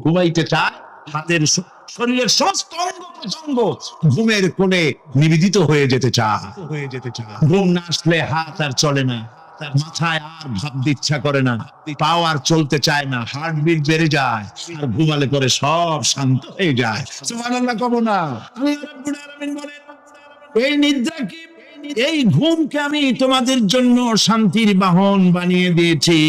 ঘুমাইতে চায়, হাতের শরীরের সমস্ত অঙ্গ প্রত্যঙ্গ ঘুমের কোণে নিবেদিত হয়ে যেতে চায়। ঘুম না আসলে হাত আর চলে না, তার মাথায় আর ভাবতে ইচ্ছা করে না, পাও আর চলতে চায় না, হার্টবিট বেড়ে যায়, আর ঘুমালে পরে সব শান্ত হয়ে যায়। সুবহানাল্লাহ কব না? আল্লাহ রাব্বুল আলামিন বলেন, এই নিদ্রা কি, এই ঘুমকে আমি তোমাদের জন্য শান্তির বাহন বানিয়ে দিয়েছি।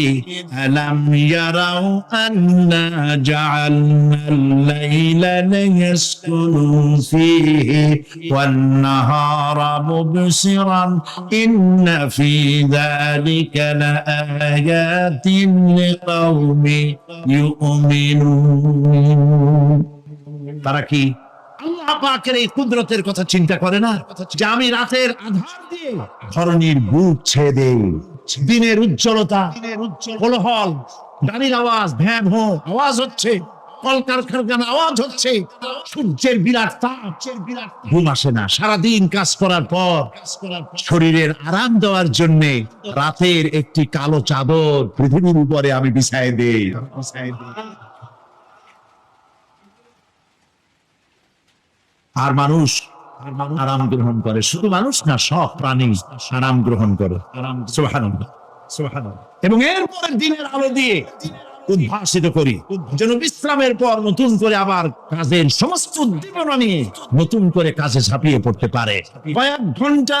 আলাম ইয়ারাউ আন্না জাআলনাল লাইলা লিয়াসকুনু ফীহি ওয়ান নাহারা মুবসিরান ইন্না ফী যালিকা লাআয়াতিন লিকাওমিন ইউমিনুন। তারা কি আল্লাহ পাকের এই কুদরতের কথা চিন্তা করে না, যে আমি রাতের আধার দিয়ে ধরনীর বুক ছেয়ে দেই, দিনের উজ্জ্বলতা, কোলাহল, গাড়ির আওয়াজ, ভ্যাঁ ভোঁ আওয়াজ হচ্ছে, কলকারখানার আওয়াজ হচ্ছে, সূর্যের বিরাট তাপ, ঘুম আসে না। সারাদিন কাজ করার পর শরীরের আরাম দেওয়ার জন্য রাতের একটি কালো চাদর পৃথিবীর উপরে আমি বিছায় দেই। আর মানুষ আরাম গ্রহণ করে, শুধু মানুষ না, সব প্রাণী আরাম গ্রহণ করে। সুবহানাল্লাহ, সুবহানাল্লাহ। এবং এরপরে দিনের আলো দিয়ে উদ্ভাসিত করি, যেন বিশ্রামের পর নতুন করে আবার কাজের সমস্ত উদ্দীপনা নিয়ে নতুন করে কাজে ঝাঁপিয়ে পড়তে পারে। কয়েক ঘন্টা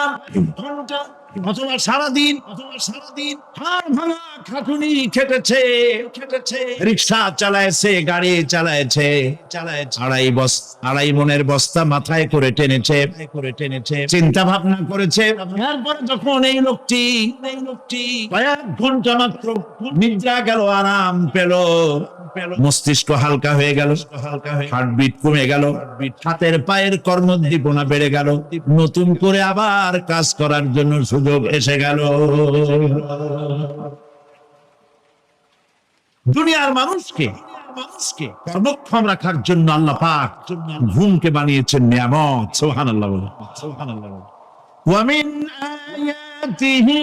অথবা সারাদিন হাড় ভাঙা খাটুনি খেটেছে, রিক্সা চালাইছে, গাড়ি চালাইছে, আড়াই মনের বস্তা মাথায় করে টেনেছে, চিন্তা ভাবনা করেছে। এরপরে যখন এই লোকটি কয়েক ঘন্টা মাত্র নিদ্রা গেল, আরাম পেল, মস্তিষ্ক হালকা হয়ে গেল, হার্টবিট কমে গেল, হাতের পায়ের কর্মোদ্দীপনা বেড়ে গেল, নতুন করে আবার কাজ করার জন্য সুযোগ এসে গেল। দুনিয়ার মানুষকে কর্মক্ষম রাখার জন্য আল্লাহ পাক ঘুমকে বানিয়েছেন নিয়ামত। সুবহানাল্লাহ, সুবহানাল্লাহ। ওয়া মিন আয়াতিহি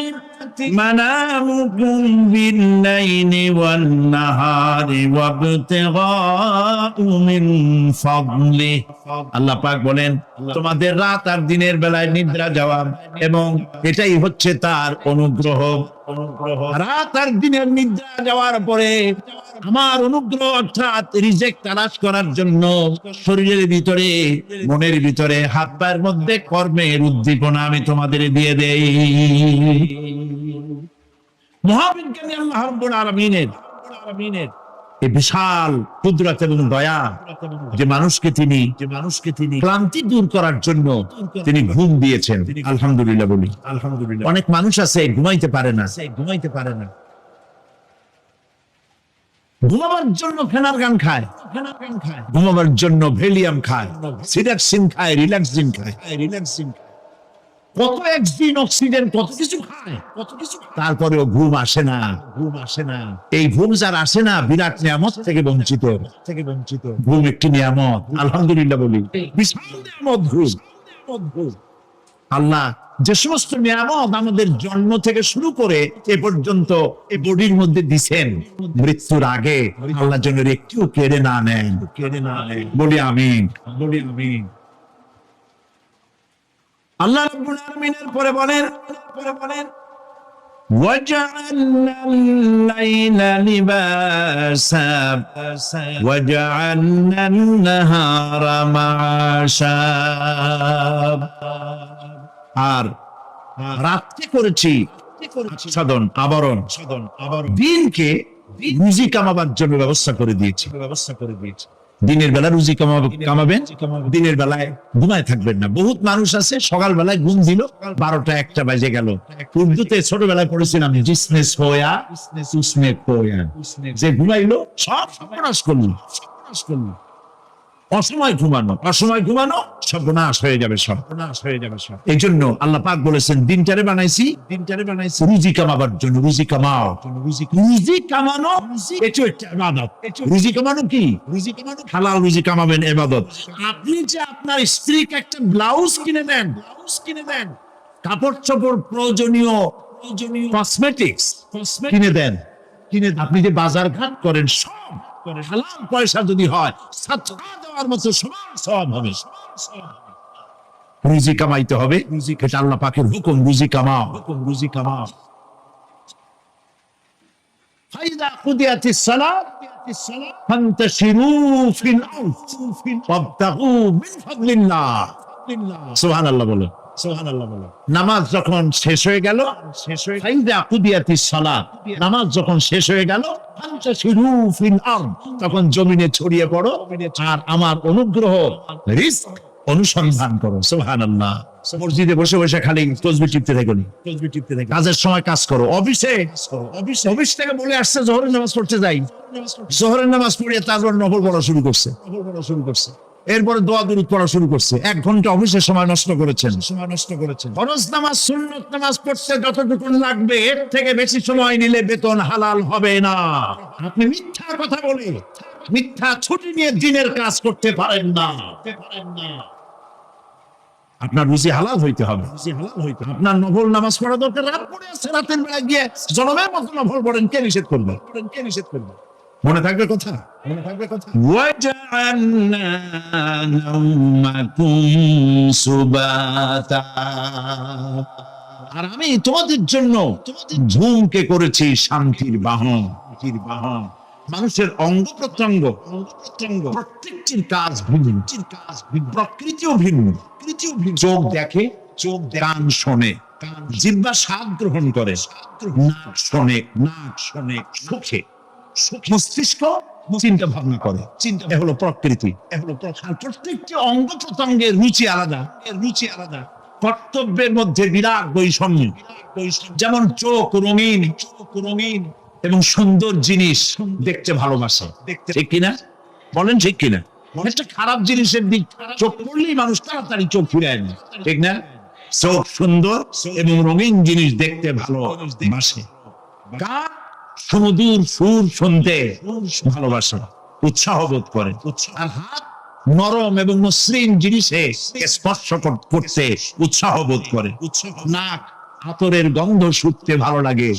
মানামুকুম বিল-লাইলি ওয়ান-নাহারি ওয়াবতিগাউ মিন ফাদলি। আল্লাহ পাক বলেন, তোমাদের রাত আর দিনের বেলায় নিদ্রা যাওয়া, এবং এটাই হচ্ছে তার অনুগ্রহ। রাত আর দিনের নিদ্রা যাওয়ার পরে আমার অনুগ্রহ, অর্থাৎ রিজিক তালাশ করার জন্য শরীরের ভিতরে, মনের ভিতরে, হাত পায়ের মধ্যে কর্মের উদ্দীপনা আমি তোমাদের দিয়ে দেই। মহাবিজ্ঞানী আল্লাহ রাব্বুল আলামিনের এই বিশাল কুদরত এবং দয়া, যে মানুষকে তিনি ক্লান্তি দূর করার জন্য তিনি ঘুম দিয়েছেন। আলহামদুলিল্লাহ বলি, আলহামদুলিল্লাহ। অনেক মানুষ আছে ঘুমাইতে পারে না, ঘুমাবার জন্য ফেনার গান খায়, ঘুমাবার জন্য ভেলিয়াম খায়, সিডাকসিন খায়, রিল্যাক্সিন খায়, কত এক্সিন, অক্সিডেন্ট, কত কিছু খায়, তারপরেও ঘুম আসে না। এই ঘুম যার আসে না, বিরাট নিয়ামত থেকে বঞ্চিত। ঘুম একটি নিয়ামত, আলহামদুলিল্লাহ বলি, বিশাল নিয়ামত ঘুম। আল্লাহ যে সমস্ত নিয়ামত আমাদের জন্ম থেকে শুরু করে এ পর্যন্ত এই বডির মধ্যে দিছেন, মৃত্যুর আগে আল্লাহ যেন একটু কেড়ে না নেন, বলি আমিন। আল্লাহ রাব্বুল আলামিনের পরে বলেন, وَجَعَلْنَا اللَّيْلَ لِبَاسًا وَجَعَلْنَا النَّهَارَ مَعَاشًا। আর রাতকে করেছি আচ্ছাদন, আবরণ, দিনকে রুজি কামাবার জন্য ব্যবস্থা করে দিয়েছি। দিনের বেলা রুজি কামাবেন, দিনের বেলায় ঘুমায় থাকবেন না। বহুত মানুষ আছে সকাল বেলায় ঘুম দিল, 12টা-1টা বাজে গেল। উর্দুতে ছোটবেলায় পড়েছিলাম, জিসনে সোয়া উসমে খোয়া, যে ঘুমাইলো সব সর্বনাশ করলো। অসময় ঘুমানো সর্বনাশ হয়ে যাবে সব। এই জন্য আল্লাহ পাক বলেছেন, দিনটারে বানাইছি রুজি কামাবার জন্য। রুজি কামাও, রুজি কামানো এটা একটা ইবাদত। রুজি কামানো কি? হালাল রুজি কামাবেন, ইবাদত। আপনি যে আপনার স্ত্রীকে একটা ব্লাউজ কিনে দেন, কাপড় চোপড়, প্রয়োজনীয় কসমেটিক্স কিনে দেন, আপনি যে বাজার ঘাট করেন, সব হালাল পয়সা যদি হয় সাদকা দেওয়ার মতো সমান সওয়াব হবে। রুজি কামাইতে হবে, এটা আল্লাহ পাকের হুকুম, রুজি কামাও, রুজি কামাও। ফাইদা কুদিয়াতিস সালাত ফান্তাশিরু ফিল আরদ ওয়াবতাগু মিন ফাদলিল্লাহ। সুবহানাল্লাহ বলো, সুবহানাল্লাহ বলো। নামাজ যখন শেষ হয়ে গেল, ফাইদা কুদিয়াতিস সালাত, নামাজ যখন শেষ হয়ে গেল, ফান্তাশিরু ফিল আরদ, তখন জমিনে ছড়িয়ে পড়ো আর আমার অনুগ্রহ রিজক অনুসন্ধান করো। সুবহানাল্লাহ। মসজিদে বসে বসে খালি তসবিহ টিপতে থাকো, কাজের সময় কাজ করো, অফিস থেকে বলে আসছে জোহরের নামাজ পড়তে যাই, জোহরের নামাজ পড়িয়ে তারপর নফল পড়া শুরু করছে, এরপরে দোয়া দুরূদ পড়া শুরু করছে। 1 ঘন্টা অফিসের সময় নষ্ট করেছেন। ফরজ নামাজ সুন্নত নামাজ পড়তে যতটুকু লাগবে এর থেকে বেশি সময় নিলে বেতন হালাল হবে না। আপনি মিথ্যা কথা বলে, মিথ্যা ছুটি নিয়ে দিনের কাজ করতে পারেন না। আপনার রুজি হালাল হইতে হবে, আপনার নফল নামাজ পড়া দরকার। রাত পড়ে আছে, রাতের বেলা গিয়ে জনমের মতো নফল পড়েন, কে নিষেধ করবে? মনে থাকবে কথা, মনে থাকবে কথা। ওয়াজআলনা নাওমাকুম সুবাতা, আর আমি তোমাদের জন্য ঘুমকে করেছি শান্তির বাহন। মানুষের অঙ্গ প্রত্যঙ্গ প্রত্যেকটির কাজ ভিন্ন, প্রকৃতিও ভিন্ন। চোখ দেখে, কান শোনে, জিহ্বা স্বাদ গ্রহণ করে, নাক শোনে সুখে, মস্তিষ্ক চিন্তা ভাবনা করে। এ হলো প্রকৃতি। আর প্রত্যেকটি অঙ্গ প্রত্যঙ্গের রুচি আলাদা, কর্তব্যের মধ্যে বিরাট বৈষম্য। যেমন চোখ রঙিন এবং সুন্দর জিনিস দেখতে ভালোবাসে, ঠিক কিনা বলেন? ঠিক কিনা? একটা খারাপ জিনিসের দিক চোখ পড়লেই মানুষ তাড়াতাড়ি চোখ ফিরায় না, ঠিক না? চোখ সুন্দর এবং রঙিন জিনিস দেখতে ভালোবাসে, কান সুমধুর সুর শুনতে ভালোবাসে, উৎসাহ বোধ করে। আর হাত নরম এবং মসৃণ জিনিসে স্পর্শ করতে উৎসাহ বোধ করে। নাক আতরের গন্ধ শুকতে ভালো লাগে।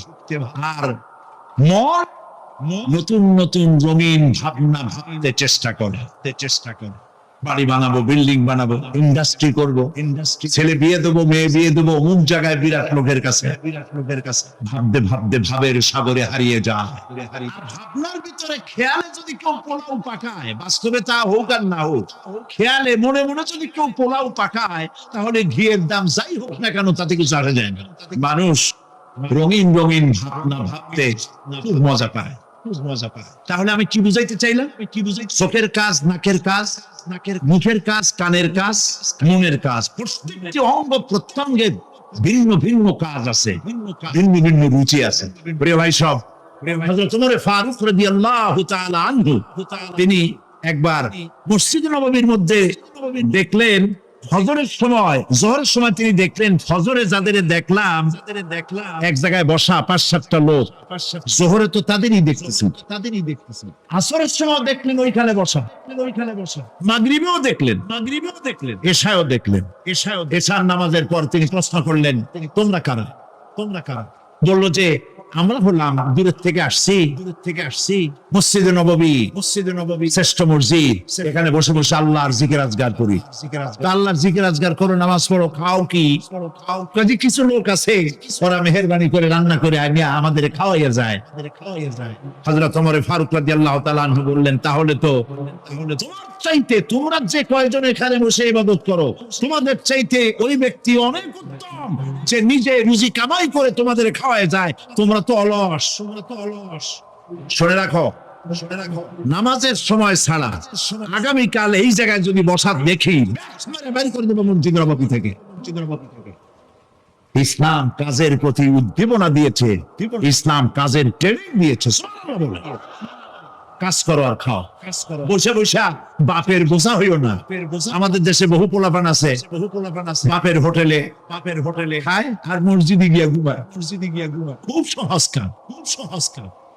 আর মন নতুন নতুন রঙিন ভাবনা ভাবতে চেষ্টা করে। বাড়ি বানাবো, বিল্ডিং বানাবো, ইন্ডাস্ট্রি করব, ছেলে বিয়ে দেবো, মেয়ে বিয়ে দেবো, অমুক জায়গায় বিরাট লোকের কাছে ভাবতে ভাবতে ভাবের সাগরে হারিয়ে যায়। ভাবনার ভিতরে খেয়ালে যদি কেউ পোলাও পাকায়, বাস্তবে তা হোক আর না হোক, খেয়ালে মনে মনে যদি কেউ পোলাও পাকায়, তাহলে ঘিয়ের দাম যাই হোক না কেন তাতে কিছু আসে যায় না। মানুষ রঙিন ভাবনা ভাবতে খুব মজা পায়। তাহলে আমি কি বুঝাইতে চাইলাম? চোখের কাজ, নাকের কাজ, মুখের কাজ, কানের কাজ, মনের কাজ, প্রত্যেকটি অঙ্গ প্রত্যঙ্গের ভিন্ন ভিন্ন কাজ আছে, ভিন্ন ভিন্ন রুচি আছে। প্রিয় ভাই সব, হযরত ওমর ফারুক রাদিয়াল্লাহু তাআলা আনহু, তিনি একবার মসজিদ নববীর মধ্যে দেখলেন ফজরের সময়, জোহরের সময় তিনি দেখলেন ফজরে যাদের দেখলাম এক জায়গায় বসা 5-7টা লোক, জোহরে তো তাদেরই দেখতেছি। আসরের সময় দেখলেন ওইখানে বসা, মাগরিবেও দেখলেন, এশায়ও দেখলেন। এশার নামাজের পর তিনি প্রশ্ন করলেন, তোমরা কারা? বললো যে আমরা হলাম দূরের থেকে আসছি, মসজিদে নববী শ্রেষ্ঠ মসজিদ, এখানে বসে বসে আল্লাহর জিকির আজগার করি। আল্লাহর জিকির আজগার করো, নামাজ পড়ো, খাও কি? কাজে কিছু লোক আছে ওরা মেহেরবানি করে রান্না করে আনিয়া আমাদের খাওয়াইয়া যায়। হযরত ওমর ফারুক রাদিয়াল্লাহু তাআলা আনহু বললেন, তাহলে তোমার চাইতে তোমরা যে কয়জন এখানে বসে ইবাদত করো, তোমাদের চাইতে ওই ব্যক্তি অনেক উত্তম যে নিজে রুজি কামাই করে তোমাদের খাওয়ায় যায়। তোমরা তো অলস। শুনে রাখো, নামাজের সময় ছাড়া আগামীকাল এই জায়গায় যদি বসা দেখি, বাইরে করে দেবো মসজিদের নববী থেকে। ইসলাম কাজের প্রতি উদ্দীপনা দিয়েছে, ইসলাম কাজের ট্রেনিং দিয়েছে। কাজ করো আর খাও, বসে বসে বাপের বোঝা হইও না। আমাদের দেশে বহু পোলাপান আছে বাপের হোটেলে খায় আর মসজিদে গিয়া ঘুমায়। খুব সহজ কাজ।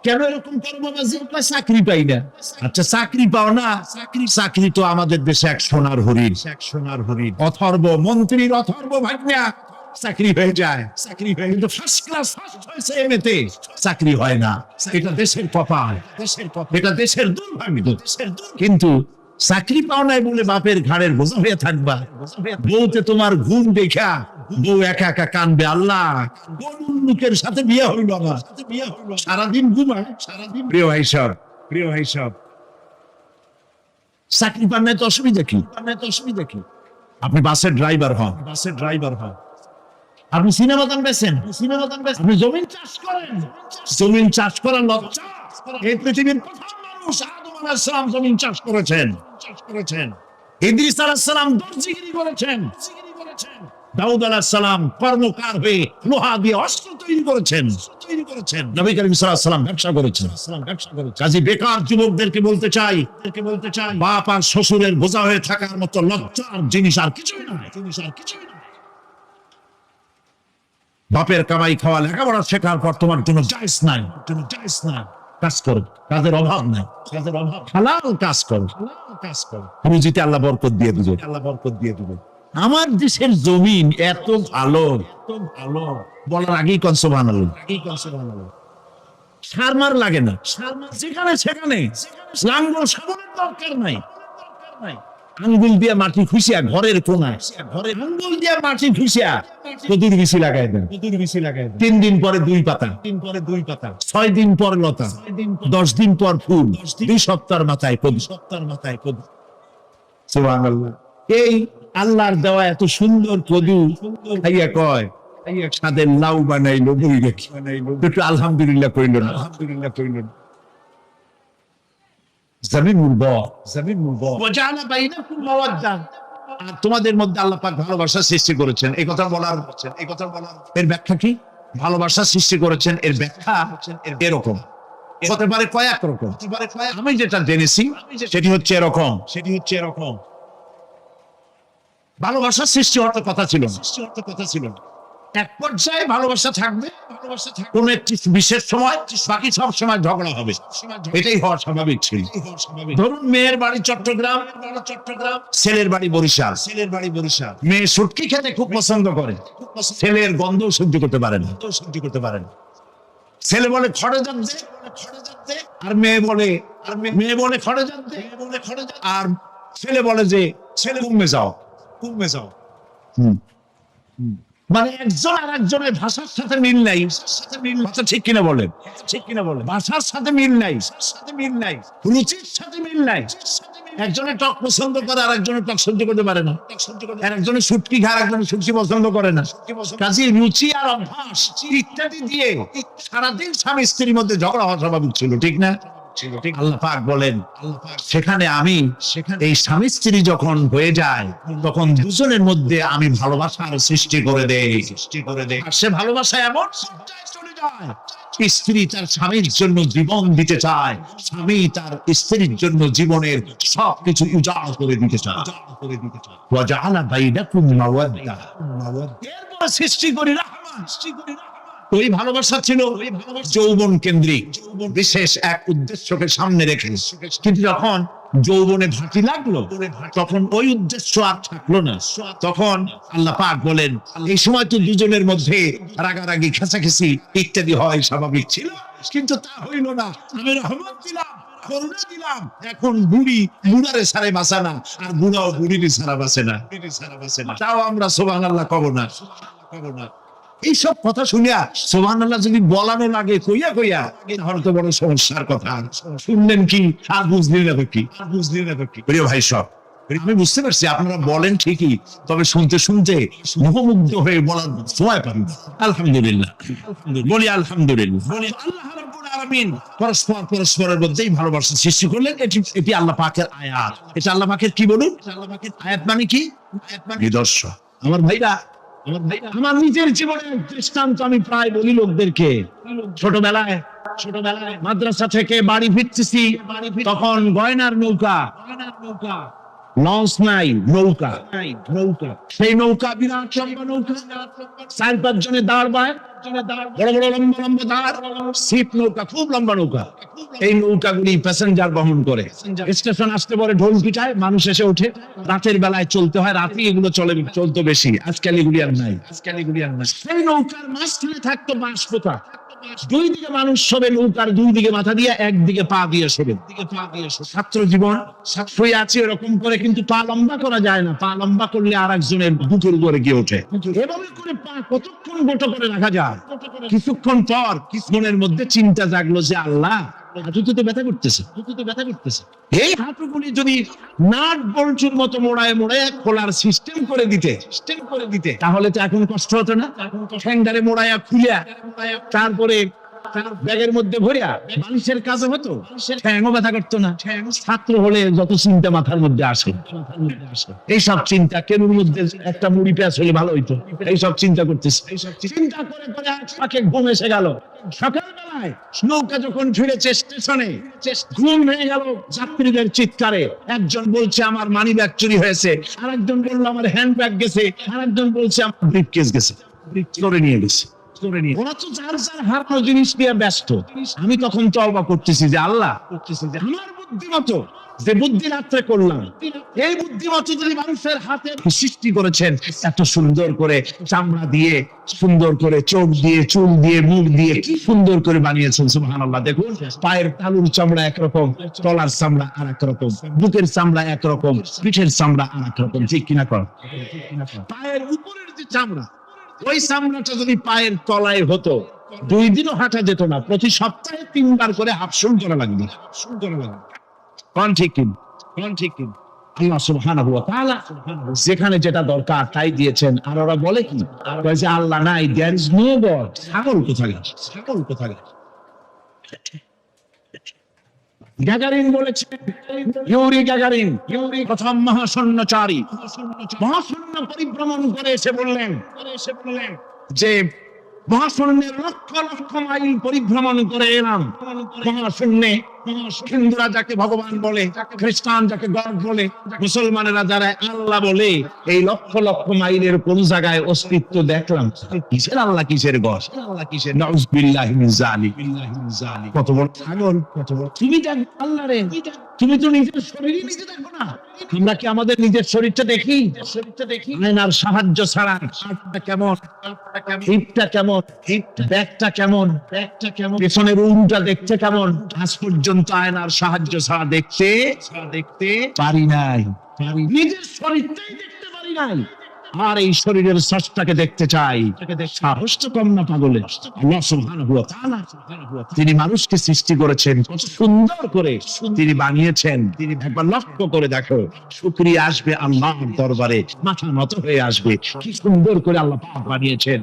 কেন এরকম করো বাবা? চাকরি পাই না। আচ্ছা চাকরি পাও না, চাকরি তো আমাদের দেশে এক সোনার হরিণ। অথর্ব মন্ত্রীর অথর্ব ভাগ্না চাকরি হয়ে যায়, কিন্তু ফার্স্ট ক্লাস ফার্স্ট হয়েছে এমএতে চাকরি হয় না। এটা দেশের কপাল, এটা দেশের দুর্ভাগ্য। কিন্তু চাকরি পাও নাই বলে বাপের ঘাড়ের বোঝা হয়ে থাকবা। বউতে তোমার ঘুম দেখা বউ একা একা কানবে, আল্লাহ কোন লোকের সাথে বিয়ে হইল আমার, সারাদিন ঘুমায় সারাদিন। প্রিয় ভাই সব চাকরি পান নাই তো অসুবিধা কি? আপনি বাসের ড্রাইভার হন, আপনি সিনেমা গান বেছেন, আপনি জমিন চাষ করার লজ্জা। এই পৃথিবীর প্রথম মানুষ আদম আলাইহিস সালাম জমিন চাষ করেছেন। ইদ্রিস আলাইহিস সালাম দর্জিগিরি করেছেন। দাউদ আলাইহিস সালাম কর্মকার হয়ে লোহা দিয়ে অস্ত্র তৈরি করেছেন। নবী করিম সাল্লাল্লাহু আলাইহি ওয়াসাল্লাম ব্যবসা করেছেন। কাজী বেকার যুবকদেরকে বলতে চাই, বাপ আর শ্বশুরের বোঝা হয়ে থাকার মতো লজ্জার জিনিস আর কিছুই না। বাপের কামাই খাওয়া লেখাপড়া শেখার পর তোমার জন্য জায়েজ নাই। কাজ করো, কাজের অভাব নাই, হালাল কাজ করো। রুজিতে আল্লাহ বরকত দিয়ে দিবে। আমার দেশের জমিন এত ভালো বলার আগেই কোন সুবহানাল্লাহ। সার মার লাগে না, যেখানে সেখানে লাঙ্গল শাবলের দরকার নাই। আঙ্গুল দিয়া মাটি খুঁচিয়া ঘরের কোনায়, আঙ্গুল দিয়া মাটি খুঁচিয়া কদুর বিচি লাগাই দেন। 3 দিন পরে 2 পাতা, 6 দিন পর লতা, 10 দিন পর ফুল, 2 সপ্তাহের মাথায় কদু। সুবহানাল্লাহ। এই আল্লাহর দেওয়া এত সুন্দর কদু খাইয়া কয় সাদের লাউ বানাইলো, বই রেখে একটু আলহামদুলিল্লাহ কইল না। আর তোমাদের মধ্যে আল্লাহ পাক ভালোবাসা সৃষ্টি করেছেন। এই কথা বলার এর ব্যাখ্যা কি? ভালোবাসা সৃষ্টি করেছেন এর ব্যাখ্যা এরকম হতে পারে, কয়েক রকম। আমি যেটা জেনেছি সেটি হচ্ছে এরকম। ভালোবাসা সৃষ্টি হওয়ার কথা ছিল না। এক পর্যায়ে ভালোবাসা থাকবে, কোন একটি বিশেষ সময়, বাকি সব সময় ঝগড়া হবে। এটাই হওয়া স্বাভাবিক ছিল। ধরুন মেয়ের বাড়ি চট্টগ্রাম, ছেলের বাড়ি বরিশাল। মেয়ে শুটকি খেতে খুব পছন্দ করে, ছেলের গন্ধ সহ্য করতে পারে না। ছেলে বলে খড়ে যান দে, আর মেয়ে বলে খড়ে যান দে, আর ছেলে বলে যে ছেলে কুমে যাও। মানে একজন আর একজনের ভাষার সাথে মিল নাই। কথা ঠিক কিনা বলেন? ভাষার সাথে মিল নাই, রুচির সাথে মিল নাই। একজনের টক পছন্দ করে আর একজনের টক সহ্য করতে পারে না। একজনের শুটকি খায় আর একজনের শুটকি পছন্দ করে না। কাজে রুচি আর অভ্যাস ইত্যাদি দিয়ে সারাদিন স্বামী স্ত্রীর মধ্যে ঝগড়া হওয়া স্বাভাবিক ছিল, ঠিক না? আল্লাহ পাক বলেন সেখানে আমি এই স্বামী স্ত্রী যখন হয়ে যায় তখন দুজনের মধ্যে আমি ভালোবাসার সৃষ্টি করে দেই। আর সে ভালোবাসা এমন চলে যায়, স্ত্রী তার স্বামীর জন্য জীবন দিতে চায়, স্বামী তার স্ত্রীর জন্য জীবনের সবকিছু উজাড় করে দিতে চায়। ওয়াজআলা বাইনাকুম মাওয়াদ্দা, এরপর সৃষ্টি করি রাহমান। ওই ভালোবাসা ছিল যৌবন কেন্দ্রিক, বিশেষ এক উদ্দেশ্যকে সামনে রেখে। কিন্তু যখন যৌবনে ভাটি লাগলো তখন ওই উদ্দেশ্য আর থাকলো না। তখন আল্লাহ পাক বলেন এই সময় তো দুজনের মধ্যে রাগারাগি, খেসাখেসি ইত্যাদি হয়, স্বাভাবিক ছিল। কিন্তু তা হইল না। আমি রহমত দিলাম, করুণা দিলাম। এখন বুড়ারে সারে বাঁচা না, আর বুড়াও বুড়ির সারা বাঁচে না। তাও আমরা সুবহানাল্লাহ কব না। এইসব কথা শুনিয়া সুবহানাল্লাহ যদি বলানো লাগে কইয়া তাহলে তো বড় সমস্যার কথা। শুনলেন কি আর বুঝলেন না কি? প্রিয় ভাই সব, আমি বুঝতে পারছি আপনারা বলেন ঠিকই, তবে শুনতে মুখমুগ্ধ হয়ে বলার সময় পান। আলহামদুলিল্লাহ বলি, আলহামদুলিল্লাহ। আল্লাহ রাব্বুল আলামিন পরস্পরের মধ্যেই ভালোবাসা সৃষ্টি করলেন। এটি আল্লাহ পাকের আয়াত। এটা আল্লাহ পাকের কি বলুন? আয়াত মানে কি? নিদর্শন। আমার ভাইরা, আমার নিজের জীবনের দৃষ্টান্ত আমি প্রায় বলি লোকদেরকে। ছোটবেলায় মাদ্রাসা থেকে বাড়ি ফিরতেছি, তখন গয়নার নৌকা লঞ্চ নাই, নৌকা। সেই নৌকা বিরাট লম্বা নৌকা, 4-5 জনের দাঁড় বায়, বড় বড় লম্বা লম্বা দাঁড়, সিপ নৌকা, খুব লম্বা নৌকা। এই নৌকাগুলি প্যাসেঞ্জার বহন করে। স্টেশন আসতে পরে ঢোল পিটায়, মানুষ এসে ওঠে। রাতের বেলায় চলতে হয়, রাতে এগুলো চলতো বেশি, আজকাল এগুলি আর নাই। সেই নৌকার মাঝখানে থাকতো বাঁশ পোতা, 2 দিকে মানুষ শোবে, নৌকার 2 দিকে মাথা দিয়ে, একদিকে পা দিয়ে শোবে। ছাত্র জীবন শুয়ে আছে এরকম করে, কিন্তু পা লম্বা করা যায় না, পা লম্বা করলে আর একজনের বুকের উপরে গিয়ে ওঠে। এভাবে করে পা কতক্ষণ গোটো করে রাখা যায়? কিছুক্ষণ পর মনের মধ্যে চিন্তা জাগলো যে আল্লাহ, হাঁটুতে তো ব্যথা করতেছে। এই হাঁটুগুলি যদি নাট বল্টুর মতো মোড়ায় খোলার সিস্টেম করে দিতে, তাহলে তো এখন কষ্ট হতো না। ঠ্যাংটারে মোড়ায়া খুলিয়া তারপরে ব্যাগের মধ্যে ভরিয়া বালিশের কাজ হতো, ঠ্যাংও ব্যথা করতো না। ছাত্র হলে যত চিন্তা মাথার মধ্যে আসে, এইসব চিন্তা, কেনুর মধ্যে একটা মুড়ি পেঁয়াজ হলে ভালো হইতো, এইসব চিন্তা করতেছে। চিন্তা করে করে আগে ঘুম এসে গেল। সকালবেলায় নৌকা যখন ফিরেছে স্টেশনে, ঘুম ভেঙে গেল যাত্রীদের চিৎকারে। একজন বলছে আমার মানি ব্যাগ চুরি হয়েছে, আরেকজন বললো আমার হ্যান্ড ব্যাগ গেছে, আরেকজন বলছে আমার ব্রিফকেস গেছে, করে নিয়ে গেছে। ওরা তো যার যার হারানো জিনিস নিয়ে ব্যস্ত। আমি তখন তওবা করতেছি যে আল্লাহ, আমার বুদ্ধিমতো যে বুদ্ধি রাত্রে করলাম, এই বুদ্ধিমতো যদি মানুষের হাতে সৃষ্টি করেছেন, এত সুন্দর করে চামড়া দিয়ে, সুন্দর করে চোখ দিয়ে, চুল দিয়ে, মুখ দিয়ে, কি সুন্দর করে বানিয়েছেন, সুবহানাল্লাহ। দেখুন, পায়ের তালুর চামড়া একরকম, তলার চামড়া আর একরকম, বুকের চামড়া একরকম, পিঠের চামড়া আর একরকম, ঠিক কিনা কর? পায়ের উপরের যে চামড়া, ওই চামড়াটা যদি পায়ের তলায় হতো, 2 দিনও হাঁটা যেত না। প্রতি সপ্তাহে 3 বার করে হাফসুল করা লাগবে। কোন ঠিক কি? আল্লাহ সুবহানাহু ওয়া তাআলা যেখানে যেটা দরকার তাই দিয়েছেন। আর ওরা বলে কি, যে আল্লাহ নাই, দেয়ার ইজ নো গড। ছাগল কোথায়? গ্যাগারিন বলেছেন, ইউরি গ্যাগারিন প্রথম মহাশূন্যচারী, মহাশূন্য পরিভ্রমণ করে এসে বললেন যে মহাশূন্যের লক্ষ লক্ষ মাইল পরিভ্রমণ করে এলাম। মহাশূন্যে হিন্দুরা যাকে ভগবান বলে, খ্রিস্টান যাকে গড বলে, মুসলমানেরা যারা আল্লাহ বলে, এই লক্ষ লক্ষ মাইলের কোন জায়গায় অস্তিত্ব দেখলাম? কিসের আল্লাহ, কিসের গড, নাউযুবিল্লাহি মিন যালিক। কত বড় ছাগল, কত বড়! তুমি দেখ আল্লাহ রে, তুমি তো নিজের শরীরই নিজে দেখো না। আমরা কি আমাদের নিজের শরীরটা দেখি? আয়নার সাহায্য ছাড়া হাতটা কেমন, হিপটা কেমন, ব্যাকটা কেমন, পেছনের উরুটা দেখতে কেমন, আজ পর্যন্ত আয়নার সাহায্য ছাড়া দেখতে পারি নাই। নিজের শরীরটাই দেখতে পারি নাই, আর এই শরীরের স্রষ্টাকে দেখতে চাই। সাহস তো কম না পাগলের। আল্লাহ সুবহানাহু ওয়া তাআলা তিনি মানুষকে সৃষ্টি করেছেন, কত সুন্দর করে তিনি বানিয়েছেন। তিনি একবার লক্ষ্য করে দেখো, শুকরিয়া আসবে আল্লাহর দরবারে, মাথা নত হয়ে আসবে। কি সুন্দর করে আল্লাহ পাক বানিয়েছেন।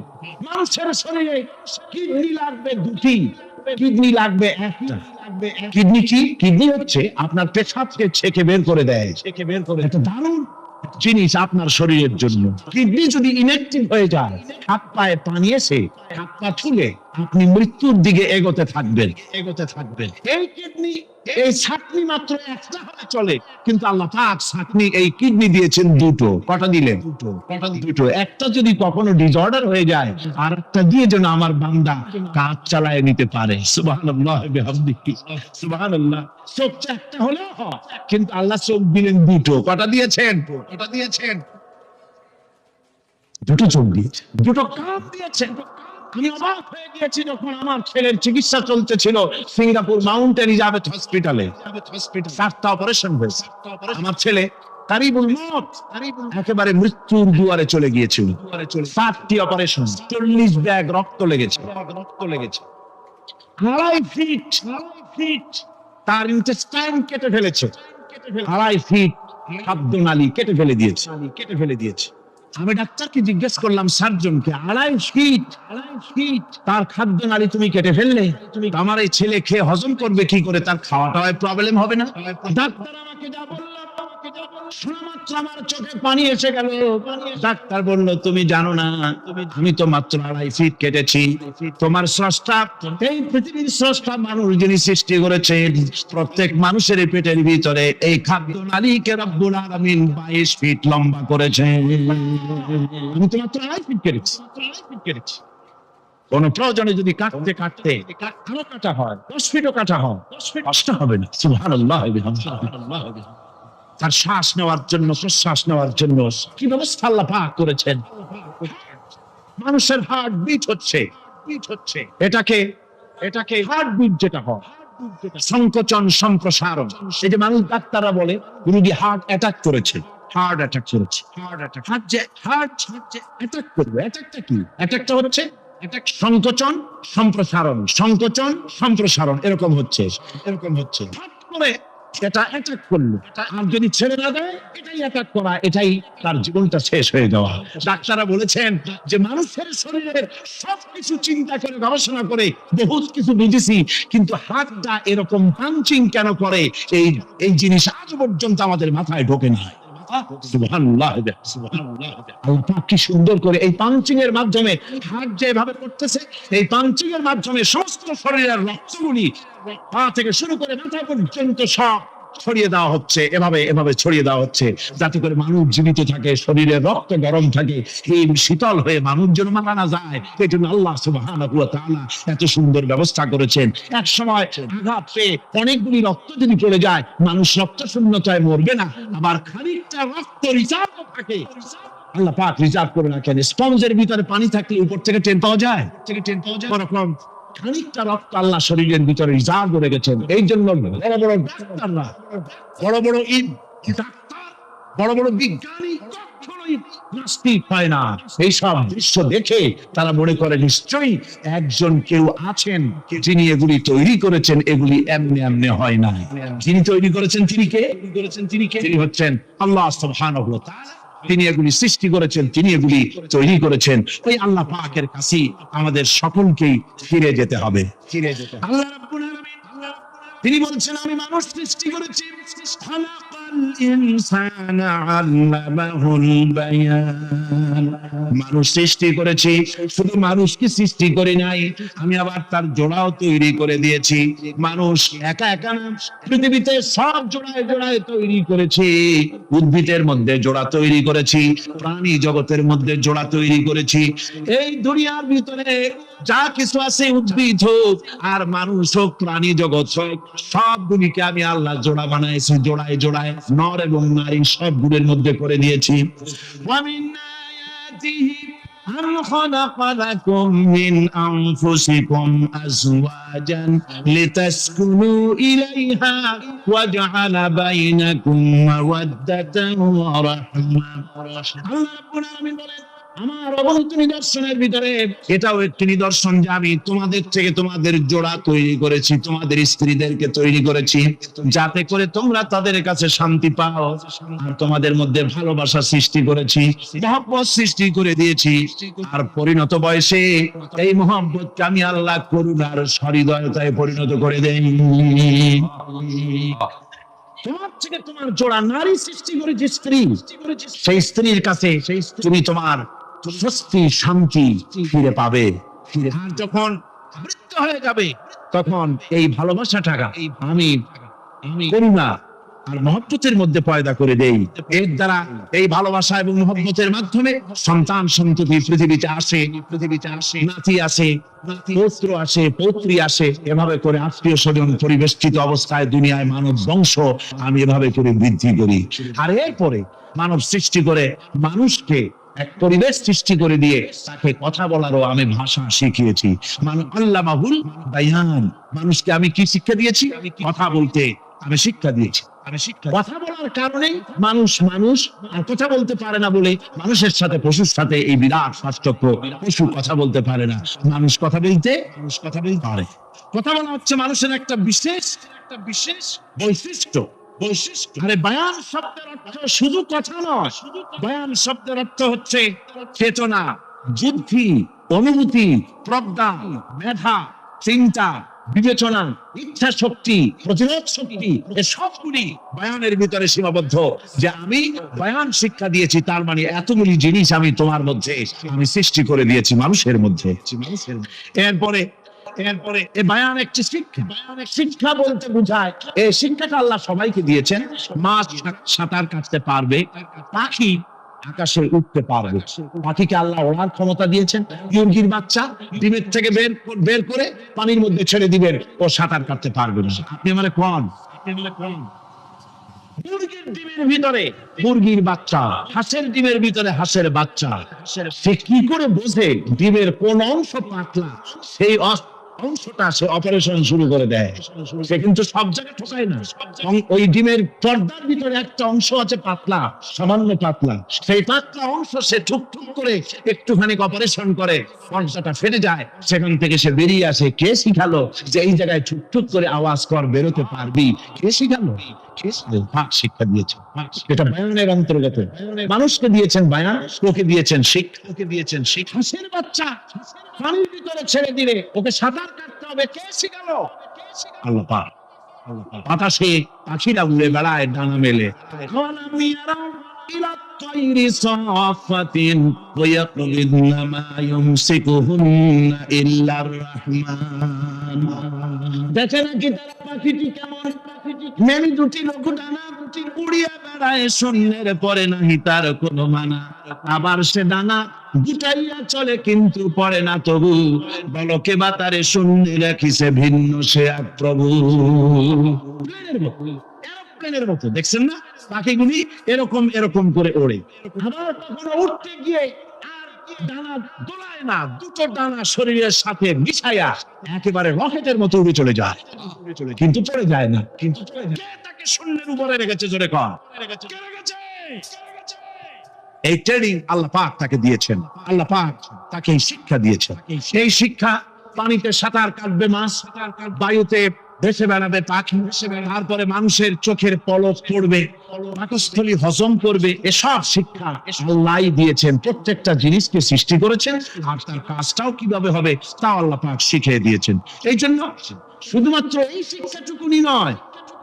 মানুষের শরীরে কিডনি লাগবে 2টি, কিডনি লাগবে 1টা। কিডনি কি? কিডনি হচ্ছে আপনার পেশাবকে ছেঁকে বের করে দেয়, একটা দারুণ জিনিস আপনার শরীরের জন্য। কিডনি যদি ইনঅ্যাক্টিভ হয়ে যায়, হাত পায়ে পানি এসে হাত পা ছুলে আপনি মৃত্যুর দিকে এগোতে থাকবেন। এই কিডনি, এই ছাকনি মাত্র একটা হলে চলে, কিন্তু আল্লাহ পাক ছাকনি, এই কিডনি দিয়েছেন 2টো। কটা দিলেন? 2টো। একটা যদি কখনো ডিসঅর্ডার হয়ে যায়, আর একটা দিয়ে যেন আমার বান্দা কাজ চালায় নিতে পারে। সুবহানাল্লাহ বিহামদিহি, সুবহানাল্লাহ। চোখটা একটা হলেও হয়, কিন্তু আল্লাহ চোখ দিলেন 2টো। কটা দিয়েছেন? 2টো চোখ দিয়েছেন, 2টো কান দিয়েছেন। আমি অবাক হয়ে গিয়েছি যখন আমার ছেলের চিকিৎসা চলতেছিল সিঙ্গাপুর মাউন্ট এলিজাবেথ হসপিটালে। 4টা অপারেশন হয়েছে। আমার ছেলে কারিবুল মত, একেবারে মৃত্যুর দুয়ারে চলে গিয়েছিল। 4টি অপারেশন, 40 ব্যাগ রক্ত লেগেছে। 2.5 ফিট তার ইন্টেস্টাইন কেটে ফেলেছে। 2.5 ফিট খাদ্যনালী কেটে ফেলে দিয়েছে। আমি ডাক্তারকে জিজ্ঞেস করলাম, সার্জনকে, 2.5 ফিট তার খাদ্যনালী তুমি কেটে ফেললে, আমার এই ছেলে খেয়ে হজম করবে কি করে? তার খাওয়াটা প্রবলেম হবে না? ডাক্তার আমাকে যা বলল শোনা মাত্র আমার চোখে পানি এসে গেল। ডাক্তার বলল, তুমি জানো না, আমি তো মাত্র 2.5 ফিট কেটেছি। তোমার স্রষ্টা, এই পৃথিবীর স্রষ্টা মানুষ যিনি সৃষ্টি করেছেন, প্রত্যেক মানুষের পেটের ভিতরে এই খাদ্য নালীকে রব্বুল আলামিন 22 ফিট লম্বা করেছেন। আমি তো মাত্র 2.5 ফিট কেটেছি। কোন প্রয়োজনে যদি কাটতে কাটতে আরো কাটা হয়, 10 ফিটও কাটা হয়, কষ্ট হবে না। সুবহানাল্লাহ। তার শ্বাস নেওয়ার জন্য, প্রশ্বাস নেওয়ার জন্য কি ব্যবস্থা আল্লাহ পাক করেছেন। মানুষের হার্ট বিট হচ্ছে, এটাকে হার্ট বিট যেটা হয়, সংকোচন সম্প্রসারণ। এই যে মানুষ, ডাক্তাররা বলে রোগী হার্ট অ্যাটাক করেছে, হার্ট যে অ্যাটাক করবে। অ্যাটাকটা কি? অ্যাটাকটা হচ্ছে সংকোচন সম্প্রসারণ, এরকম হচ্ছে। হঠাৎ করে এটা অ্যাটাক করলো, আর যদি ছেড়ে না দেয়, এটাই অ্যাটাক করা, এটাই তার জীবনটা শেষ হয়ে যাওয়া। ডাক্তাররা বলেছেন যে মানুষের শরীরের সবকিছু চিন্তা করে, গবেষণা করে বহুত কিছু বুঝেছি, কিন্তু হাতটা এরকম পাঞ্চিং কেন করে, এই জিনিস আজ পর্যন্ত আমাদের মাথায় ঢোকে না। সুবহানাল্লাহ। আল্লাহ কি সুন্দর করে এই পাঞ্চিং এর মাধ্যমে, হাত যেভাবে করতেছে, এই পাঞ্চিং এর মাধ্যমে সমস্ত শরীরের রক্তগুলি পা থেকে শুরু করে মাথা পর্যন্ত সব ছড়িয়ে দেওয়া হচ্ছে, এভাবে ছড়িয়ে দেওয়া হচ্ছে, যাতে করে মানুষ জীবিত থাকে, শরীরের রক্ত গরম থাকে, এই শীতল হয়ে মানুষ যেন মারা না যায়। এই জন্য আল্লাহ সুবহানাহু ওয়া তাআলা এত সুন্দর ব্যবস্থা করেছেন। এক সময় আঘাত পেয়ে অনেকগুলি রক্ত যদি চলে যায়, মানুষ রক্ত শূন্যতায় মরবে না, আবার খানিকটা রক্ত রিজার্ভ থাকে। আল্লাহ পাক রিজার্ভ করে রাখেন। স্পঞ্জের ভিতরে পানি থাকলে উপর থেকে টেন পাওয়া যায়, ওরকম খানিকটা রক্ত আল্লাহ শরীরের ভিতরে রিজার্ভ করে গেছেন। এই জন্য বড় বড় ডাক্তাররা, বড় বড় বিজ্ঞানী কখনোই নাস্তিক হয় না। এইসব দৃশ্য দেখে তারা মনে করে নিশ্চয়ই একজন কেউ আছেন যিনি এগুলি তৈরি করেছেন, এগুলি এমনি হয় না। যিনি তৈরি করেছেন তিনি হচ্ছেন আল্লাহ সুবহানাহু ওয়া তাআলা। তিনি এগুলি সৃষ্টি করেছেন, তিনি এগুলি তৈরি করেছেন। ওই আল্লাহ পাকের কাছে আমাদের সকলকেই ফিরে যেতে হবে। আল্লাহ রাব্বুল আলামিন তিনি বলছেন, আমি মানুষ সৃষ্টি করেছি, খালাকাল ইনসানা আল্লামাহুল বায়ান। মানুষ সৃষ্টি করেছি, শুধু মানুষকে সৃষ্টি করি নাই, আমি আবার তার জোড়াও তৈরি করে দিয়েছি। মানুষ একা একা না, পৃথিবীতে সব জোড়ায় তৈরি করেছি। উদ্ভিদের মধ্যে জোড়া তৈরি করেছি, প্রাণী জগতের মধ্যে জোড়া তৈরি করেছি। এই দুনিয়ার ভিতরে যা কিছু আছে, উদ্ভিদ হোক আর মানুষ হোক, প্রাণী জগৎ হোক, সবগুলিকে আমি আল্লাহ জোড়া বানাইছি, জোড়ায় নর এবং নারী সবগুলোর মধ্যে করে দিয়েছি। أَمْ خَلَقَ لَكُم مِّنْ أَنفُسِكُمْ أَزْوَاجًا لِتَسْكُنُوا إِلَيْهَا وَجَعَلَ بَيْنَكُم مَّوَدَّةً وَرَحْمَةً। আল্লাহ রাব্বুল আলামিন বলেন, আমার অগণিত নিদর্শনের ভিতরে এটাও একটি নিদর্শন যে আমি তোমাদের থেকে তোমাদের জোড়া তৈরি করেছি, তোমাদের স্ত্রীদেরকে তৈরি করেছি, যাতে করে তোমরা তাদের কাছে শান্তি পাও। আর তোমাদের মধ্যে ভালোবাসা সৃষ্টি করেছি, মহব্বত সৃষ্টি করে দিয়েছি। আর পরিণত বয়সে এই মহব্বতকে আমি আল্লাহ করুণার সহৃদয়তায় পরিণত করে দেই। তোমার থেকে তোমার জোড়া নারী সৃষ্টি করেছি, স্ত্রী, সেই স্ত্রীর কাছে তুমি তোমার স্বস্তি শান্তি ফিরে পাবে। আর যখন বৃদ্ধ হয়ে যাবে, তখন এই ভালোবাসাটাকে আমি করুণা আর মহব্বতের মধ্যে পয়দা করে দেই। এর দ্বারা এই ভালোবাসা এবং মহব্বতের মাধ্যমে সন্তান সন্ততি পৃথিবীতে আসে, নাতি আসে, পুত্র আসে, পৌত্রী আসে। এভাবে করে আত্মীয় স্বজন পরিবেষ্টিত অবস্থায় দুনিয়ায় মানব বংশ আমি এভাবে করে বৃদ্ধি করি। আর এরপরে মানব সৃষ্টি করে মানুষকে এক পরিবেশ সৃষ্টি করে দিয়ে তাকে কথা বলারও আমি ভাষা শিখিয়েছি। আল্লামাহুল বায়ান। মানুষকে আমি কি শিক্ষা দিয়েছি? কথা বলতে আমি শিক্ষা দিয়েছি। কথা বলার কারণে মানুষ আর কথা বলতে পারে না বলে মানুষের সাথে পশুর সাথে এই বিরাট পার্থক্য। পশু কথা বলতে পারে না, মানুষ কথা বলতে পারে। কথা বলা হচ্ছে মানুষের একটা বিশেষ বৈশিষ্ট্য। আরে বায়ান শব্দের অর্থ শুধু কথা নয়, বায়ান শব্দের অর্থ হচ্ছে চেতনা, বুদ্ধি, অনুভূতি, প্রজ্ঞা, মেধা, চিন্তা, বিবেচনা, ইচ্ছা শক্তি, প্রতিরোধ শক্তি, এ সবগুলি বয়ানের ভিতরে সীমাবদ্ধ। যে আমি বয়ান শিক্ষা দিয়েছি, তার মানে এতগুলি জিনিস আমি তোমার মধ্যে আমি সৃষ্টি করে দিয়েছি মানুষের মধ্যে। এরপরে এ বয়ান একটি শিক্ষা। শিক্ষা বলতে বোঝায় এই শিক্ষাটা আল্লাহ সবাইকে দিয়েছেন। মাছ সাঁতার কাটতে পারবে, পাখি আকাশে উঠতে পারবে। পাখিকে আল্লাহ ওড়ার ক্ষমতা দিয়েছেন। মুরগির বাচ্চা ডিমের থেকে বের করে পানির মধ্যে ছেড়ে দিবেন, ও সাঁতার কাটতে পারবে না। আপনি মানে কোন মুরগির ডিমের ভিতরে মুরগির বাচ্চা, হাঁসের ডিমের ভিতরে হাঁসের বাচ্চা, সে কি করে বোঝে ডিমের কোন অংশ পাতলা, সেই অংশটা সে অপারেশন শুরু করে দেয়। সে কিন্তু সব জায়গায় ঠকায় না। ওই ডিমের পর্দার ভিতরে একটা অংশ আছে পাতলা, সামান্য পাতলা, সেই পাতলা অংশ সে ঠুক করে একটুখানি অপারেশন করে, পর্দাটা ফেটে যায়, সেখান থেকে সে বেরিয়ে আসে। কে শিখালো যে এই জায়গায় ঠুক করে আওয়াজ কর, বেরোতে পারবি? কে শিখালো? শিক্ষা দিয়েছেন। এটা বয়ানের অন্তর্গত। মানুষকে দিয়েছেন বয়ান, ওকে দিয়েছেন শিক্ষা, হাঁসের বাচ্চা পানির ভিতরে ছেড়ে দিলে ওকে সাঁতার কাটতে হবে, কে শিখালো? আল্লাহ পাক। বাতাসে পাখিরা উড়ে বেড়ায় ডানা মেলে। দেখে নাকি তারা পাখিটি কেমন? মেনি দুটি লঘু ডানা উড়িয়া বেড়ায় শূন্যের পরে নাহি তার কোনো মানা। আবার সে ডানা গুটাইয়া চলে কিন্তু পড়ে না তবু, বলকে বাতারে শূন্য রাখিছে ভিন্ন সে এক প্রভু। এরোপ্লেনের মতো দেখছেন না পাখিগুলি এরকম করে ওড়ে। আবার কখনো উঠতে গিয়ে ডানা দোলায় না, দুটো ডানা শরীরের সাথে মিশাইয়া একেবারে রকেটের মতো উড়ে চলে যায়, কিন্তু চলে যায় না। কিন্তু তাকে শূন্যের উপরে রেখেছে, জোরে কর। এই ট্রেনিং আল্লাহ পাক তাকে দিয়েছেন। আল্লাহ পাক তাকে এই শিক্ষা দিয়েছেন। এই শিক্ষা, পানিতে সাঁতার কাটবে মাছ, বায়ুতে ভেসে বেড়াবে পাখি, তারপরে মানুষের চোখের পলক পড়বে, পাকস্থলী হজম করবে, এসব শিক্ষা আল্লাহ দিয়েছেন। প্রত্যেকটা জিনিসকে সৃষ্টি করেছেন, আর তার কাজটাও কিভাবে হবে তাও আল্লাহ পাক শিখিয়ে দিয়েছেন। এই জন্য শুধুমাত্র এই শিক্ষাটুকুনি নয়,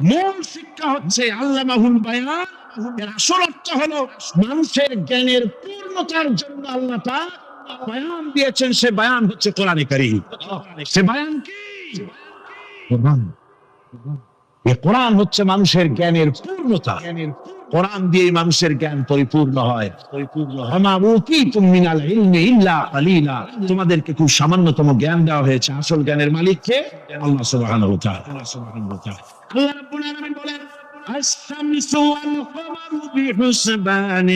মূল শিক্ষা হচ্ছে আল্লামাহুল বায়ান। এর আসল অর্থ হলো মানুষের জ্ঞানের পূর্ণতার জন্য আল্লাহ পাক বয়ান দিয়েছেন। সে বয়ান হচ্ছে কোরআনে কারীম। সে বয়ান কি? কোরআন হচ্ছে মানুষের জ্ঞানের পূর্ণতা। কোরআন দিয়ে মানুষের জ্ঞান পরিপূর্ণ হয়। তোমাদেরকে খুব সামান্যতম জ্ঞান দেওয়া হয়েছে। আসল জ্ঞানের মালিক কে? আল্লাহ সুবহানাহু ওয়া তাআলা। আল্লাহ রাব্বুল আলামিন বলেন, আশ-শামসু ওয়াল কমারু বিহুসবান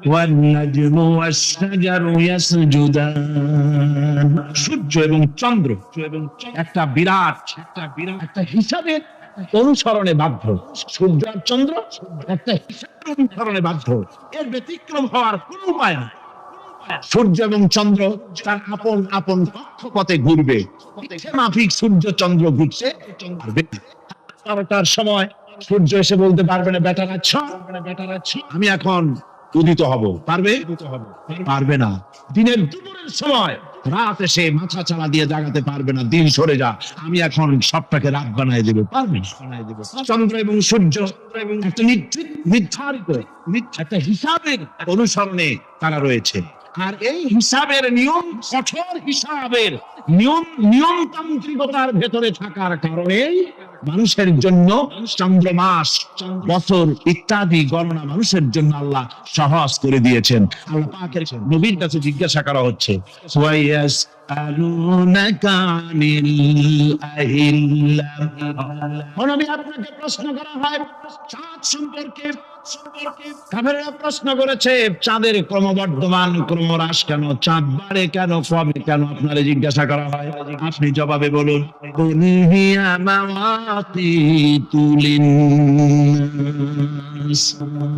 ওয়ান নাজমু ওয়াশ-শাজারু ইয়াসজুদান। সূর্য এবং চন্দ্র একটা বিরাট হিসাবের অনুসরণে বাধ্য। সূর্য আর চন্দ্র একটা হিসাবের অনুসরণে বাধ্য, এর ব্যতিক্রম হওয়ার কোন উপায় নাই। সূর্য এবং চন্দ্র তার আপন কক্ষপথে ঘুরবে, মাফিক সূর্য চন্দ্র ঘুরছে। তার সময় সূর্য এসে বলতে পারবে না বেটারা আমি এখন উদিত হব, পারবে না। দিনের দুপুরের সময় রাত এসে মাথা চালা দিয়ে জাগাতে পারবে না, দিন সরে যা, আমি এখন সবটাকে রাত বানায় দেবো, পারবে না। চন্দ্র এবং সূর্য একটা নির্ধারিত একটা হিসাবের অনুসরণে তারা রয়েছে। আর এই হিসাবের নিয়ম, কঠোর হিসাবের নিয়মতান্ত্রিকতার ভেতরে থাকার কারণে মানুষের জন্য চন্দ্র, মাস, বছর ইত্যাদি গণনা মানুষের জন্য আল্লাহ সহজ করে দিয়েছেন। আল্লাহ পাকের নবীর কাছে জিজ্ঞাসা করা হচ্ছে, আপনাকে প্রশ্ন করা হয় চাঁদ সম্পর্কে। কাফেররা প্রশ্ন করেছে চাঁদের ক্রমবর্ধমান ক্রমহ্রাস কেন, চাঁদ বাড়ে কেন, কমে কেন, আপনারে জিজ্ঞাসা করা হয়, আপনি জবাবে বলুন,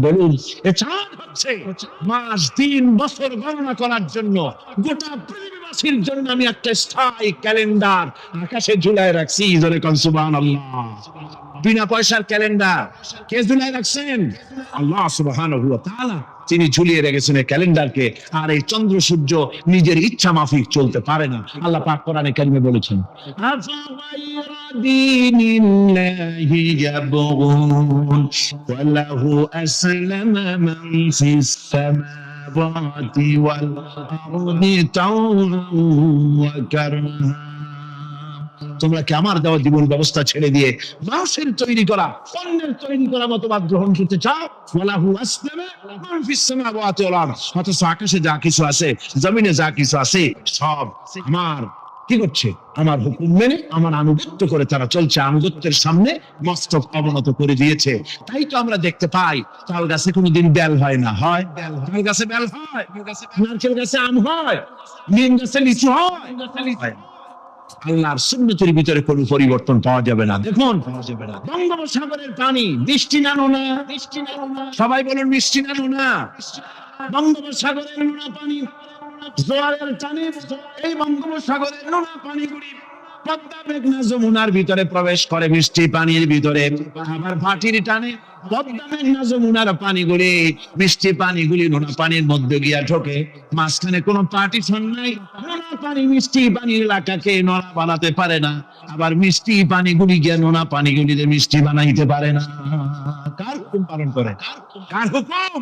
বলুন চাঁদ হচ্ছে মাস, দিন, বছর গণনা করার জন্য, গোটা পৃথিবীবাসীর জন্য আমি একটা স্থায়ী ক্যালেন্ডার আকাশে ঝুলায় রাখছি। সুবহানাল্লাহ। বিনা পয়সার ক্যালেন্ডার কে ঝুলিয়ে রাখছেন? আল্লাহ সুবহানাহু ওয়া তাআলা তিনি ঝুলিয়ে রেখেছেন এই ক্যালেন্ডারকে। আর এই চন্দ্র সূর্য নিজের ইচ্ছা মাফিক চলতে পারে না। আল্লাহ পাক কোরআনে কারিমে বলেছেন, আফাগায়রা দীনিল্লাহি ইয়াবগুন ওয়া লাহু আসলামা মান ফিস সামাওয়াতি ওয়াল আরদি তাওআন ওয়া কারহা। তোমরা কি আমার দেওয়া জীবন ব্যবস্থা ছেড়ে দিয়ে মানুষের তৈরি করা, অন্যের তৈরি করা মতবাদ গ্রহণ করতে চাও? ওয়ালাহু আসলামা মান ফিস সামাওয়াতি ওয়াল আরদ। অথচ আকাশে যা কিছু আছে, জমিনে যা কিছু আছে, সব আমার কি করছে? আমার হুকুম মেনে, আমার আনুগত্য করে তারা চলছে। আনুগত্যের সামনে মস্তক অবনত করে দিয়েছে। তাই তো আমরা দেখতে পাই তাল গাছে কোনোদিন বেল হয় না। হয়? তাল গাছে বেল হয়, নারকেল গাছে আম হয়, নিম গাছে লিচু হয়। আল্লাহর সুন্নতের ভিতরে কোনো পরিবর্তন পাওয়া যাবে না। দেখুন, বঙ্গোপসাগরের পানি মিষ্টি না নোনা? সবাই বলুন মিষ্টি না নোনা? বঙ্গোপসাগরের নোনা পানি জোয়ারের টানে এই বঙ্গোপসাগরের নোনা পানিগুলি পদ্মা মেঘনা যমুনার ভিতরে প্রবেশ করে মিষ্টি পানির ভিতরে। আবার ভাটির টানে পদ্মা মেঘনা যমুনার পানিগুলি, মিষ্টি পানিগুলি নোনা পানির মধ্যে গিয়া ঢোকে। মাঝখানে কোনো পার্টিশন নাই। নোনা পানি মিষ্টি পানির এলাকাকে নোনা বানাতে পারে না, আবার মিষ্টি পানিগুলি গিয়া নোনা পানিগুলিতে মিষ্টি বানাইতে পারে না। কার হুকুম পালন করে? কার হুকুম?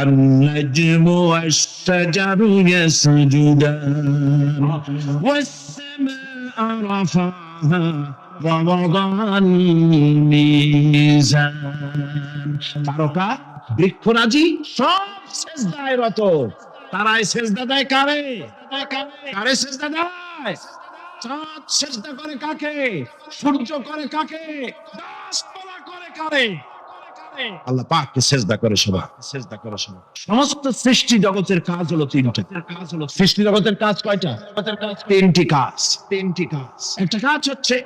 النجم والشجر يسجدان والسماء رفعها ووضع الميزان। তারকা বৃক্ষরাজি সব সেজদায় রত। তারাই সেজদা দেয় কারে? কারে সেজদা দেয়? চাঁদ সেজদা করে কাকে? সূর্য করে কাকে? গাছপালা করে কারে? আল্লাহ পাককে সেজদা করে সবাই। সমস্ত সৃষ্টি জগতের কাজ হলো তিনটা। সৃষ্টি জগতের কাজ কয়টা? তিনটি কাজ। একটা কাজ হচ্ছে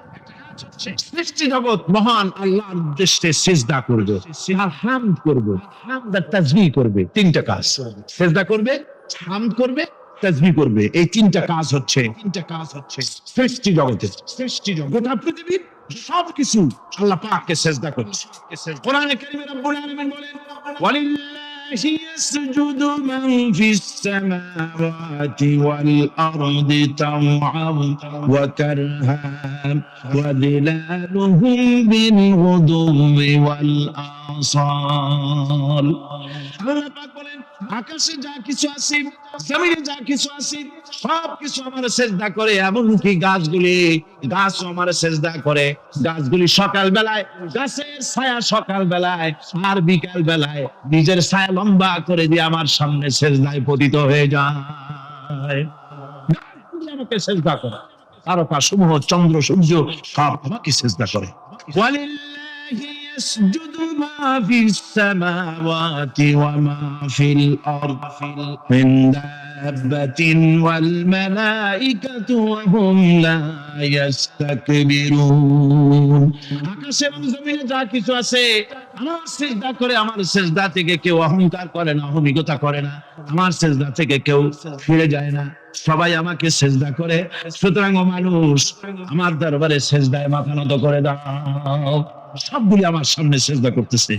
সৃষ্টি জগৎ মহান আল্লাহর উদ্দেশ্যে সিজদা করবে, তার হামদ করবে, তার তাসবিহ করবে। তিনটা কাজ, সিজদা করবে, হামদ করবে, তাসবিহ করবে। এই তিনটা কাজ হচ্ছে সৃষ্টি জগতের। গোটা পৃথিবীর সবকিছু আল্লাহ পাককে সিজদা করছে। কোরআনে কারীমে রব্বুল আলামিন বলেন, ওয়ালিল্লাহি ইয়াসজুদু মান ফিস সামাওয়াতি ওয়াল আরদি তাওআন ওয়া কারহান ওয়া যিলালুহুম বিল গুদুওয়ি ওয়াল আসাল। আল্লাহ পাক বলেন, আকাশে যা কিছু আছে, জমিনে যা কিছু আছে, সব কিছু আমার সেজদা করে। এমনকি গাছও আমার সেজদা করে। গাছগুলি সকাল বেলায় গাছের ছায়া সকাল বেলায় আর বিকাল বেলায় নিজের ছায়া লম্বা করে দিয়ে আমার সামনে সেজদায় পতিত হয়ে যায়। গাছগুলি আমাকে সেজদা করে। তারকা সমূহ, চন্দ্র সূর্য সব আমাকে সেজদা করে। ওয়ালিল্লাহি ইয়াসজুদু মা ফিস সামাওয়াতি ওয়া মা ফিল আরদি মিন দাব্বাতিন ওয়াল মালাইকাতু ওয়া হুম লা ইস্তাকবিরুন। আকাশে এবং জমিনে যা কিছু আছে আমার সিজদা করে। আমার সিজদা থেকে কেউ অহংকার করে না, অহমিকতা করে না। আমার সিজদা থেকে কেউ ফিরে যায় না, সবাই আমাকে সিজদা করে। সুতরাং ও মানুষ, আমার দরবারে সিজদায় মাথা নত করে দাও। সবগুলি আমার সামনে সিজদা করতেছে।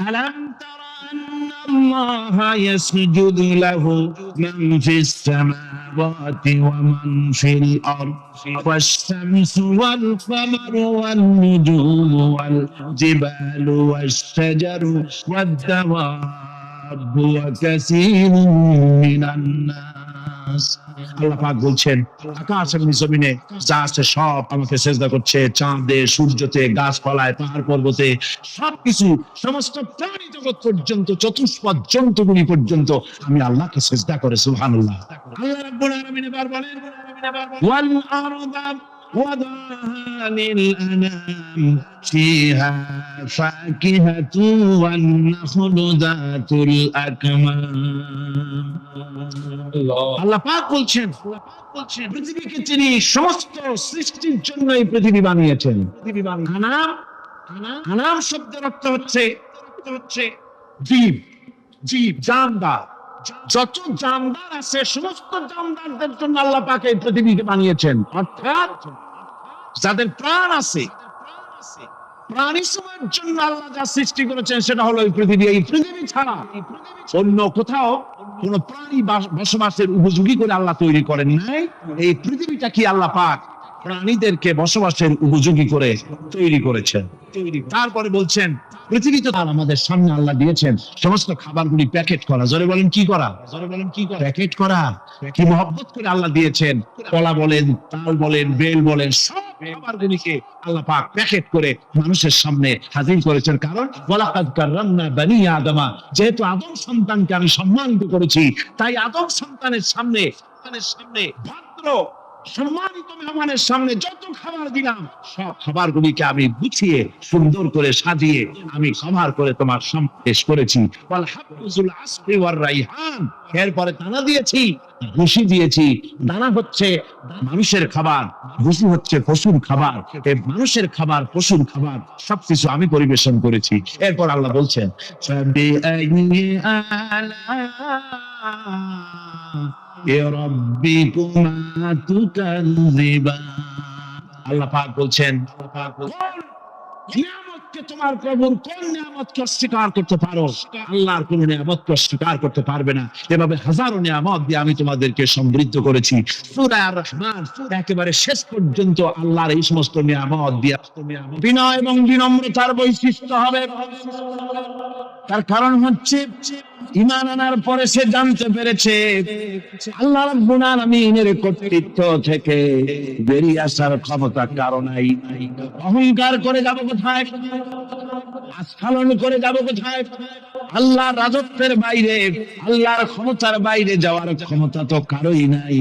আলাম তারা আন্নাল্লাহা ইয়াসজুদু লাহু মান ফিস সামাওয়াতি ওয়া মান ফিল আরদি ওয়াশ শামসু ওয়াল কামারু ওয়ান নুজুমু ওয়াল জিবালু ওয়াশ শাজারু ওয়াদ দাওয়াবু ওয়া কাসীরুম মিনান নাস। আল্লাহ পাক বলছেন, আকাশ এবং জমিনে যা আছে সব আমাকে সিজদা করছে। চাঁদে, সূর্যতে, গাছপালায়, পাহাড় পর্বতে, সবকিছু, সমস্ত প্রাণী জগৎ পর্যন্ত, চতুষ্পদ জন্তুগুলি পর্যন্ত আমি আল্লাহকে সিজদা করে। সুবহানাল্লাহ। আল্লাহ রাব্বুল আলামিন এবার বলেন, ওয়াল আরদা وضعها للأنام فيها فاكهة والنخل ذات الأكمام। আল্লাহ পাক বলছেন, পৃথিবীকে তিনি সমস্ত সৃষ্টির জন্য এই পৃথিবী বানিয়েছেন। আনাম শব্দের অর্থ হচ্ছে জীব, জানদার। যত জানদার আছে সমস্ত জানদারদের জন্য আল্লাহ পাক এই পৃথিবীকে বানিয়েছেন। অর্থাৎ যাদের প্রাণ আছে, প্রাণী সময়ের জন্য আল্লাহ যা সৃষ্টি করেছেন সেটা হলো এই পৃথিবী। এই পৃথিবী ছাড়া অন্য কোথাও কোন প্রাণী বসবাসের উপযোগী করে আল্লাহ তৈরি করেন নাই। এই পৃথিবীটা কি আল্লাহ পাক প্রাণীদেরকে বসবাসের উপযোগী করে তৈরি করেছেন। তারপরে বলছেন পৃথিবী তো আমাদের সামনে আল্লাহ দিয়েছেন সমস্ত খাবারগুলি প্যাকেট করা। জোরে বলেন কি করা? জোরে বলেন কি করা? প্যাকেট করা। কি মহব্বত করে আল্লাহ দিয়েছেন। কলা বলেন, তাল বলেন, বেল বলেন, সব খাবারগুলিকে আল্লাহ পাক প্যাকেট করে মানুষের সামনে হাজির করেছেন। কারণ ওয়ালাকাদ কাররামনা বানি আদমা, যেহেতু আদম সন্তানকে আমি সম্মানিত করেছি, তাই আদম সন্তানের সামনে ভদ্র সম্মানিত মেহমানের সামনে যত খাবার দিলাম সব খাবারগুলিকে আমি গুছিয়ে সুন্দর করে সাজিয়ে আমি কভার করে তোমার সামনে পেশ করেছি। এরপরে দানা দিয়েছি, ভুসি দিয়েছি। দানা হচ্ছে মানুষের খাবার, ভুসি হচ্ছে পশুর খাবার। এই মানুষের খাবার, পশুর খাবার সবকিছু আমি পরিবেশন করেছি। এরপর আল্লাহ বলছেন আল্লাহ পাক বলছেন নিয়ামতকে তোমার প্রভুর কোন নিয়ামতকে অস্বীকার করতে পারো? আল্লাহর কোন নিয়ামতকে অস্বীকার করতে পারবে না। এভাবে হাজারো নিয়ামত দিয়ে আমি তোমাদেরকে সমৃদ্ধ করেছি। সূরা আর-রহমান একেবারে শেষ পর্যন্ত আল্লাহর এই সমস্ত নিয়ামত দিয়ে বিনয় এবং বিনম্রতার বৈশিষ্ট্য হবে। তার কারণ হচ্ছে ঈমান আনার পরে সে জানতে পেরেছে আল্লাহ রাব্বুল আলামিনের কর্তৃত্ব থেকে বেরিয়ে আসার ক্ষমতা কারো নাই। অহংকার করে যাব কোথায়? আস্ফালন করে যাব কোথায়? আল্লাহর রাজত্বের বাইরে, আল্লাহর ক্ষমতার বাইরে যাওয়ার ক্ষমতা তো কারোই নাই।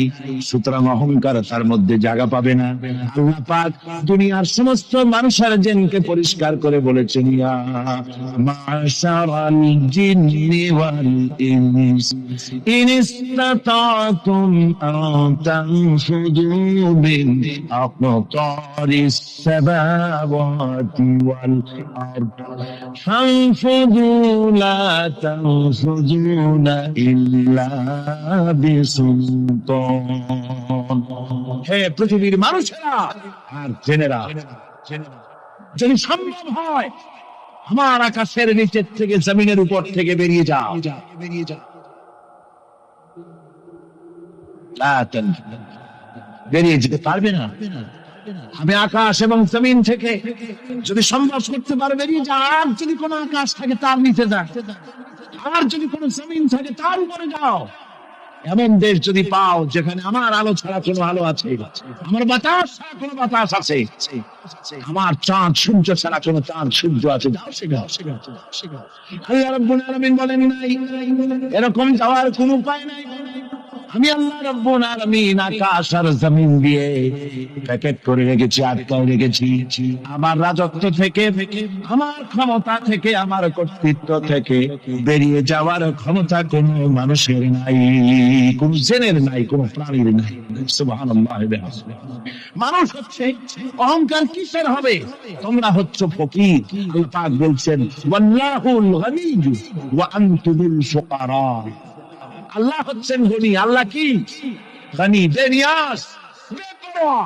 সুতরাং অহংকার তার মধ্যে জায়গা পাবে না। আল্লাহ পাক দুনিয়ার সমস্ত মানুষের জিনকে পরিষ্কার করে বলেছেন ইয়া মাশারাল জিন্নি ওয়াল ইনস ইন ইসতাতাতুম আন তানফুযু মিন আকতারিস সামাওয়াতি ওয়াল আরদ ফানফুযু লা তানফুযুনা ইল্লা বিসুলতান। হে পৃথিবীর মানুষেরা আর জেনেরা, যদি সম্ভব হয় আমার আকাশের নিচের থেকে জমিনের উপর থেকে বেরিয়ে যাও। বেরিয়ে যেতে পারবে না। আমি আকাশ এবং জমিন থেকে যদি সম্ভব করতে পারো বেরিয়ে যা। আর যদি কোনো আকাশ থাকে তার নিচে যা, আর যদি কোনো জমিন থাকে তার উপরে যাও। এমন দেশ যদি পাও যেখানে আমার আলো ছাড়া কোনো আলো আছে, আমার বাতাস ছাড়া কোনো বাতাস আছে, আমার চাঁদ সূর্য ছাড়া কোনো চাঁদ সূর্য আছে, যাও সেখানে। আল্লাহ রাব্বুল আলামিন বলেন নাই এরকম যাওয়ার কোনো উপায় নাই। আমি আল্লাহ রাব্বুল আলামিন আকাশ আর জমিন দিয়ে প্যাকেট করে রেখেছি, আটকায় রেখেছি। আমার রাজত্ব থেকে, আমার ক্ষমতা থেকে, আমার কর্তৃত্ব থেকে বেরিয়ে যাওয়ার ক্ষমতা কোন মানুষের নাই, কোন জেনের নাই, কোন প্রাণীর নাই। সুবহানাল্লাহ। মানুষ হচ্ছে অহংকার কিসের হবে? তোমরা হচ্ছ ফকির। আল্লাহ পাক বলছেন ওয়াল্লাহুল গনিয়্যু ওয়া আনতুমুল ফুকারা। আল্লাহ হচ্ছেন গনি। আল্লাহ কি? গনি, বেনিয়াস, বেপরোয়া,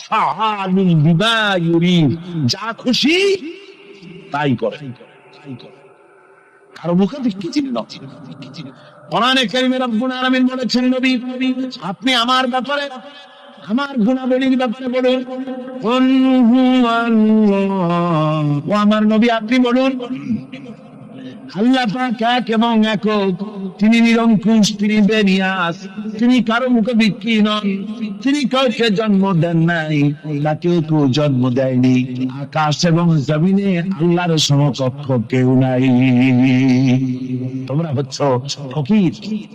ফাআলুন বিমা ইউরিদ, যা খুশি তাই করে। কারো মুখে কিছু না। কোরআনে কারীমে রব্বুল আলামিন বলেছেন নবী আপনি আমার ব্যাপারে, আমার গুণাবলীর ব্যাপারে বলুন। ও আমার নবী আপনি বলুন আল্লাহ পাক এক এবং একক, তিনি নিরঙ্কুশ, তিনি বেনিয়াস, তিনি কারো মুখে বিক্রি নন, তিনি কাউকে জন্ম দেন নাই, তাকেও কেউ জন্ম দেয়নি। আকাশ এবং জমিনে আল্লাহর সমকক্ষ কেউ নাই। তোমরা হচ্ছ ফকির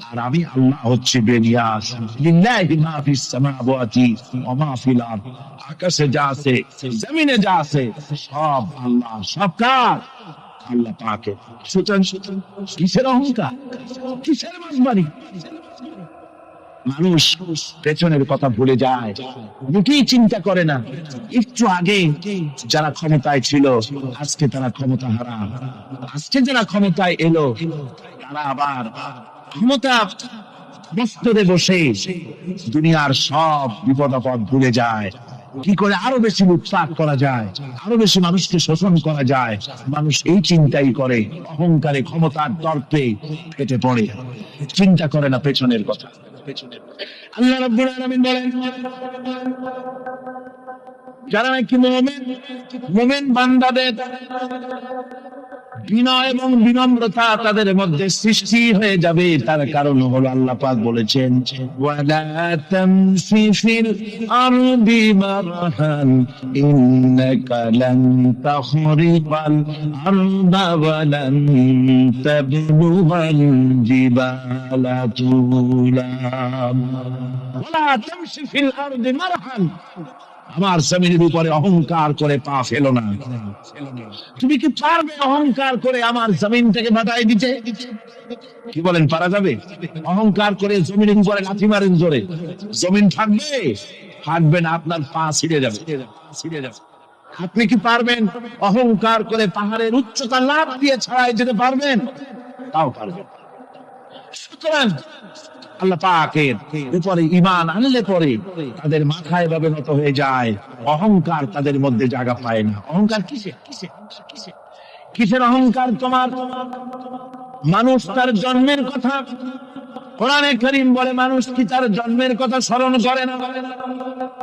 আর আমি আল্লাহ হচ্ছে বেনিয়াস। লিল্লাহি মা ফিস সামাওয়াতি ওয়া মা ফিল আরদ। আকাশে যা আছে, জমিনে যা আছে, সব আল্লাহ, সব কার? আল্লাহ পাকের। সুতরাং কিসের অহংকার, কিসের মাসবাড়ি? মানুষ পেছনের কথা ভুলে যায়, মুখেই চিন্তা করে না। একটু আগে যারা ক্ষমতায় ছিল আজকে তারা ক্ষমতা হারা, আজকে যারা ক্ষমতায় এলো তারা আবার ক্ষমতা বস্তরে বসে দুনিয়ার সব বিপদ আপদ ভুলে যায়। কি করে আরো বেশি লুটপাট করা যায়, আরো বেশি মানুষকে শোষণ করা যায়, মানুষ এই চিন্তাই করে। অহংকারে, ক্ষমতার দর্পে ফেটে পড়ে, চিন্তা করে না পেছনের কথা। আল্লাহ রাব্বুল আলামিন বলেন, যারা নাকি মুমিন বান্দাদের বিনয় এবং বিনম্রতা তাদের মধ্যে সৃষ্টি হয়ে যাবে, তার কারণ হলো আল্লাহ পাক বলেছেন, ওয়ালা তামশি ফিল আরদি মারহান ইন্নাকা লান তাখরিকাল আরদা ওয়া লান তাবলুগাল জিবালা তুলা। ওয়ালা তামশি ফিল আরদি মারহান, আমার জমিনের উপরে অহংকার করে পা ফেলো না। তুমি কি পারবে অহংকার করে আমার জমিনটাকে বাঁটাই দিতে? কি বলেন, পারা যাবে? অহংকার করে জমিনের উপরে লাথি মারেন জোরে, জমিন থাকবে? থাকবে না, আপনার পা ছিঁড়ে যাবে। আপনি কি পারবেন অহংকার করে পাহাড়ের উচ্চতা লাফ দিয়ে ছাড়াই যেতে পারবেন? তাও পারবেন। সুতরাং আল্লাহ পাকের উপরে ঈমান আনলে পরে তাদের মাথা এভাবে নত হয়ে যায়, অহংকার তাদের মধ্যে জায়গা পায় না। অহংকার কিসের অহংকার তোমার? মানুষ তার জন্মের কথা, কোরআনে কারীম বলে, মানুষ কি তার জন্মের কথা স্মরণ করে না?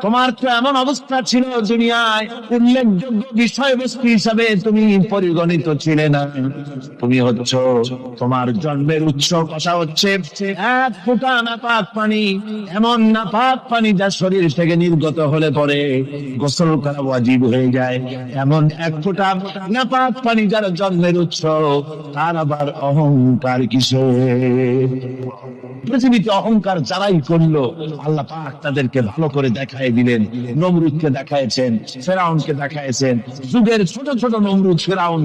তোমার তো এমন অবস্থা ছিল, দুনিয়ায় উল্লেখযোগ্য বিষয়বস্তু হিসাবে তুমি পরিগণিত ছিলে না। তুমি হচ্ছ, তোমার জন্মের উৎস কথা হচ্ছে এক ফোঁটা নাপাক পানি, এমন নাপাক পানি যা শরীর থেকে নির্গত হলে পরে গোসল করা ওয়াজিব হয়ে যায়। এমন এক ফোঁটা নাপাক পানি যার জন্মের উৎস, তার আবার অহংকার কিসের? পৃথিবীতে অহংকার যারাই করলো, আল্লাহ পাক তাদেরকে ভালো করে দেখায় দিলেন। নমরুদকে দেখাইছেন, ফেরাউনকে দেখাইছেন, যুগের ছোট ছোট নমরুদ ফেরাউন,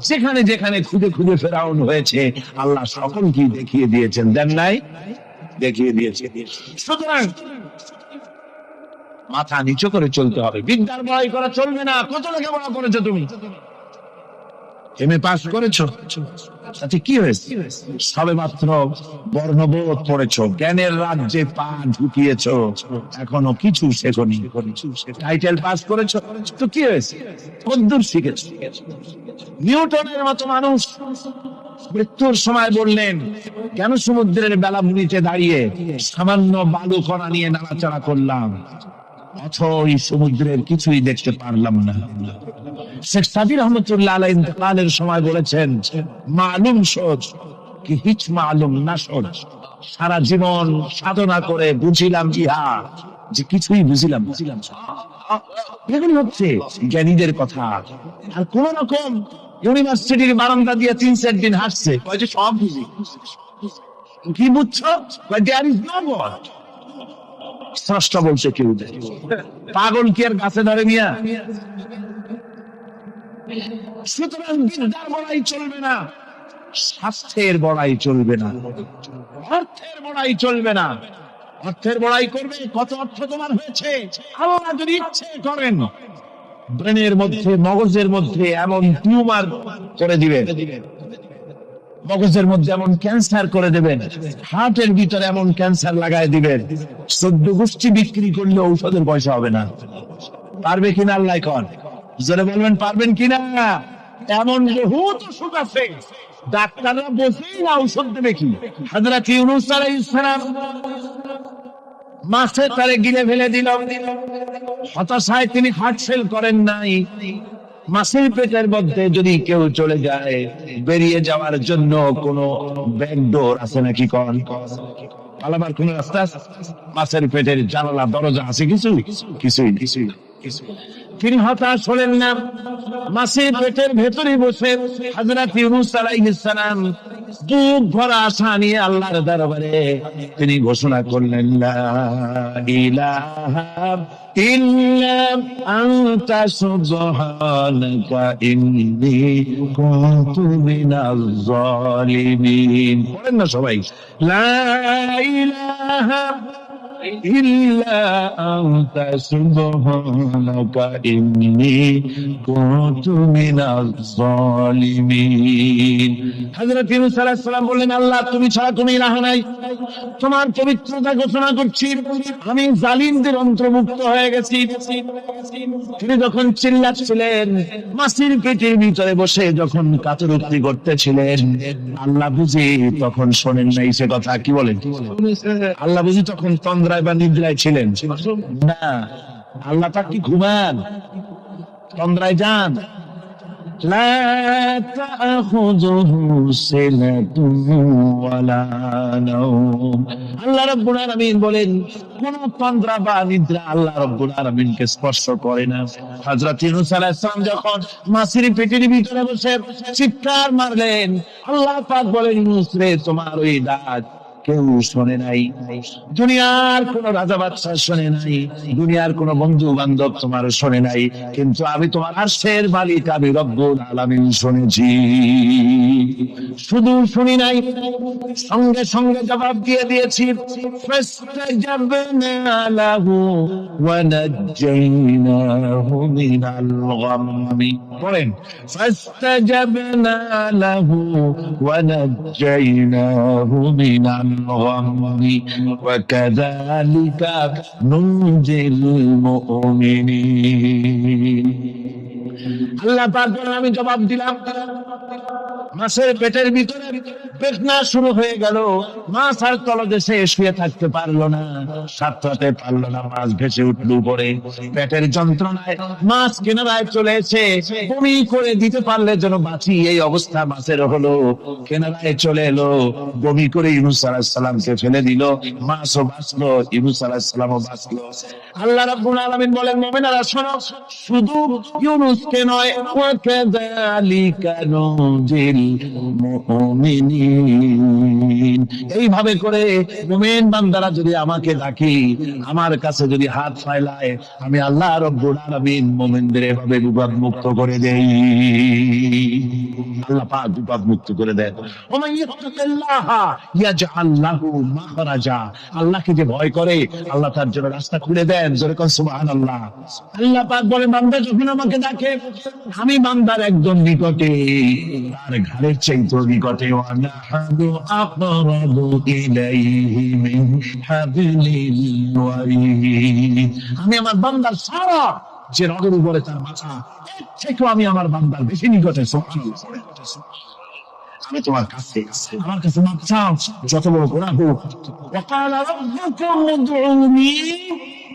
যেখানে যেখানে খুদে খুদে ফেরাউন হয়েছে, আল্লাহ সকলকে দেখিয়ে দিয়েছেন। দেন নাই? দেখিয়ে দিয়েছে। সুতরাং মাথা নিচু করে চলতে হবে, বিদ্যার বড়াই করা চলবে না। কত লেখাপড়া করেছো তুমি? এমএ পাস করেছো, তাতে কি হয়েছে? সবে মাত্র বর্ণবোধ পড়েছো, জ্ঞানের রাজ্যে পা ঢুকিয়েছো, এখনো কিছু শেখনি। টাইটেল পাস করেছো, তো কি হয়েছে? কদ্দূর শিখেছো? নিউটনের মতো মানুষ মৃত্যুর সময় বললেন, কেন সমুদ্রের বেলাভূমিতে দাঁড়িয়ে সামান্য বালু কণা নিয়ে নাড়াচাড়া করলাম, অথই সমুদ্রের কিছুই দেখতে পারলাম না। শেখ সাদি রহমতুল্লাহ আলাইহি ইন্তেকালের সময় বলেছেন, মালুম সোচ কি হিচ মালুম না সোচ। সারা জীবন সাধনা করে বুঝিলাম ইহা, যে কিছুই বুঝিলাম। এগুলি হচ্ছে জ্ঞানীদের কথা। আর কোন রকম ইউনিভার্সিটির বারান্দা দিয়ে 3-4 দিন হাসছে, সব বুঝি। কি বুঝছো? There is no God. স্রষ্টা বলছে কেউ দেয়। পাগল কি আর গাছে ধরে মিয়া? সুতরাং বিদ্যার বড়াই চলবে না, স্বাস্থ্যের বড়াই চলবে না, অর্থের বড়াই চলবে না। অর্থের বড়াই করবে, কত অর্থ তোমার হয়েছে, আল্লাহ যদি ইচ্ছে করেন ব্রেনের মধ্যে, মগজের মধ্যে এমন টিউমার করে দিবেন, মগজের মধ্যে এমন ক্যান্সার করে দেবেন, হার্টের ভিতরে এমন ক্যান্সার লাগাই দিবেন, 14 গোষ্ঠী বিক্রি করলে ঔষধের পয়সা হবে না। পারবে কিনা আল্লাহ কন? জোরে বলবেন, পারবেন কিনা? এমন বহুত ওষুধ আছে, ডাক্তাররা বসেই না ঔষধ দেবে কি। হযরত ইউনূস আলাইহিস সালাম মাছে তারে গিলে ফেলে দিল, হতাশায় তিনি হার্ট ফেল করেন নাই। মাছের পেটের মধ্যে যদি কেউ চলে যায়, বেরিয়ে যাওয়ার জন্য কোন ব্যাকডোর আছে নাকি? কন পালাবার কোন রাস্তা আছে? মাছের পেটের জানালা দরজা আছে? কিছুই। তিনি হতাশ হলেন না, মাছের পেটের ভেতরে বসে হযরত ইউনূস আলাইহিস সালাম বুক ভরা আশা নিয়ে আল্লাহর দরবারে তিনি ঘোষণা করলেন, লা ইলাহা ইল্লা আনতা সুবহানাকা ইন্নী কুনতু মিনাজ জালিমিন। বলেন না সবাই, লা ইলাহা ইল্লা আনতা সুবহানাকা ইন্নী কুনতু মিনাজ জালিমিন। হযরত ইউনূস আলাইহিস সালাম বললেন, আল্লাহ তুমি ছাড়া কোনো ইলাহ নাই, তোমার পবিত্রতা ঘোষণা করছি, আমি জালিমদের অন্তর্ভুক্ত হয়ে গেছি। তিনি যখন চিল্লাচ্ছিলেন, মাছির পেটের ভিতরে বসে যখন কাতরোক্তি করতেছিলেন, আল্লাহ বুঝি তখন শোনেন নাই সে কথা? কি বলেন? আল্লাহ বুঝি তখন তন্দ্রায় বা নিদ্রায় ছিলেন? না, আল্লাহ তার কি ঘুমান? তন্দ্রায় যান? লা তাখুযুহু সিনাতুন ওয়ালা নাওম। আল্লাহ রাব্বুল আলামিন বলেন, কোন তন্দ্রা বা নিদ্রা আল্লাহ রাব্বুল আলামিনকে স্পর্শ করে না। হযরত ইউনূস আলাইহিস সালাম যখন মাছের পেটের ভিতরে বসে চিৎকার মারলেন, আল্লাহ পাক বলেন, ইউনূস রে, তোমার ওই ডাক কেউ শোনে নাই, দুনিয়ার কোন রাজা বাদশা শোনে নাই, দুনিয়ার কোন বন্ধু বান্ধব তোমার শোনে নাই, কিন্তু আমি তোমার আরশের মালিক, আমি রব্বুল আলামিন শুনেছি। শুধু শুনি নাই, সঙ্গে সঙ্গে জবাব দিয়ে দিয়েছি। ফাস্তাজাবনা লাহু ওয়া নাজ্জাইনাহু মিনাল গাম্মি। বলেন, ফাস্তাজাবনা লাহু ওয়া নাজ্জাইনাহু মিনাল গাম্মি ওয়া কাযালিকা নুনজিল মুমিনিন। আল্লাহ পাক বলেন, আমি জবাব দিলাম। মাছের পেটের ভিতরে বেদনা শুরু হয়ে গেল, মাছ আর তলদেশে শুয়ে থাকতে পারলো না, সাঁতরাতে পারলো না, মাছ ভেসে উঠলো উপরে। পেটের যন্ত্রণায় মাছ কিনারায় চলে এসে বমি করে দিতে পারলে যেন বাঁচি, এই অবস্থা মাছের হলো। কিনারায় চলে এলো, বমি করে ইউনূস আলাইহিস সালামকে ফেলে দিল, মাছও বাঁচলো, ইউনূস আলাইহিস সালামও বাঁচলো। আল্লাহ রাব্বুল আলামিন বলেন, মুমিনেরা শোনো, শুধু ইউনূসকে নয়, ওয়া কাযালিকা নুনজিল মুমিনিন। এইভাবে করে মুমিন বান্দারা যদি আমাকে ডাকে, আমার কাছে যদি হাত ফাইলায়, আমি আল্লাহ রাব্বুল আলামিন মুমিনদের এভাবে বিপদ মুক্ত করে দেই। আল্লাহ পাক বিপদ মুক্ত করে দেন। ওমান ইয়াত্তাকিল্লাহ ইয়াজআল লাহু মাখরাজা। আল্লাহকে যে ভয় করে, আল্লাহ তার জন্য রাস্তা খুলে দেন। জোরে কোন সুবহানাল্লাহ। আল্লাহ পাক বলে, বান্দা যখন আমাকে ডাকে, আমি বান্দার একদম নিকটে, তার ঘরের চাইতে নিকটে। ওয়ানাহাদু আকরাবু ইলাইহি মিন হাবলিল ওয়ারিদ। আমি আমার বান্দার সারা যে রগের উপরে তার মাথা, এর থেকেও আমি আমার বান্দার বেশি নিকটে। সুবহানাল্লাহ। আমি তোমার কাছে, আমার কাছে মাপ চাও, যত বড় গুনাহ হোক। ওয়াকালা রাব্বুকুম উদউনি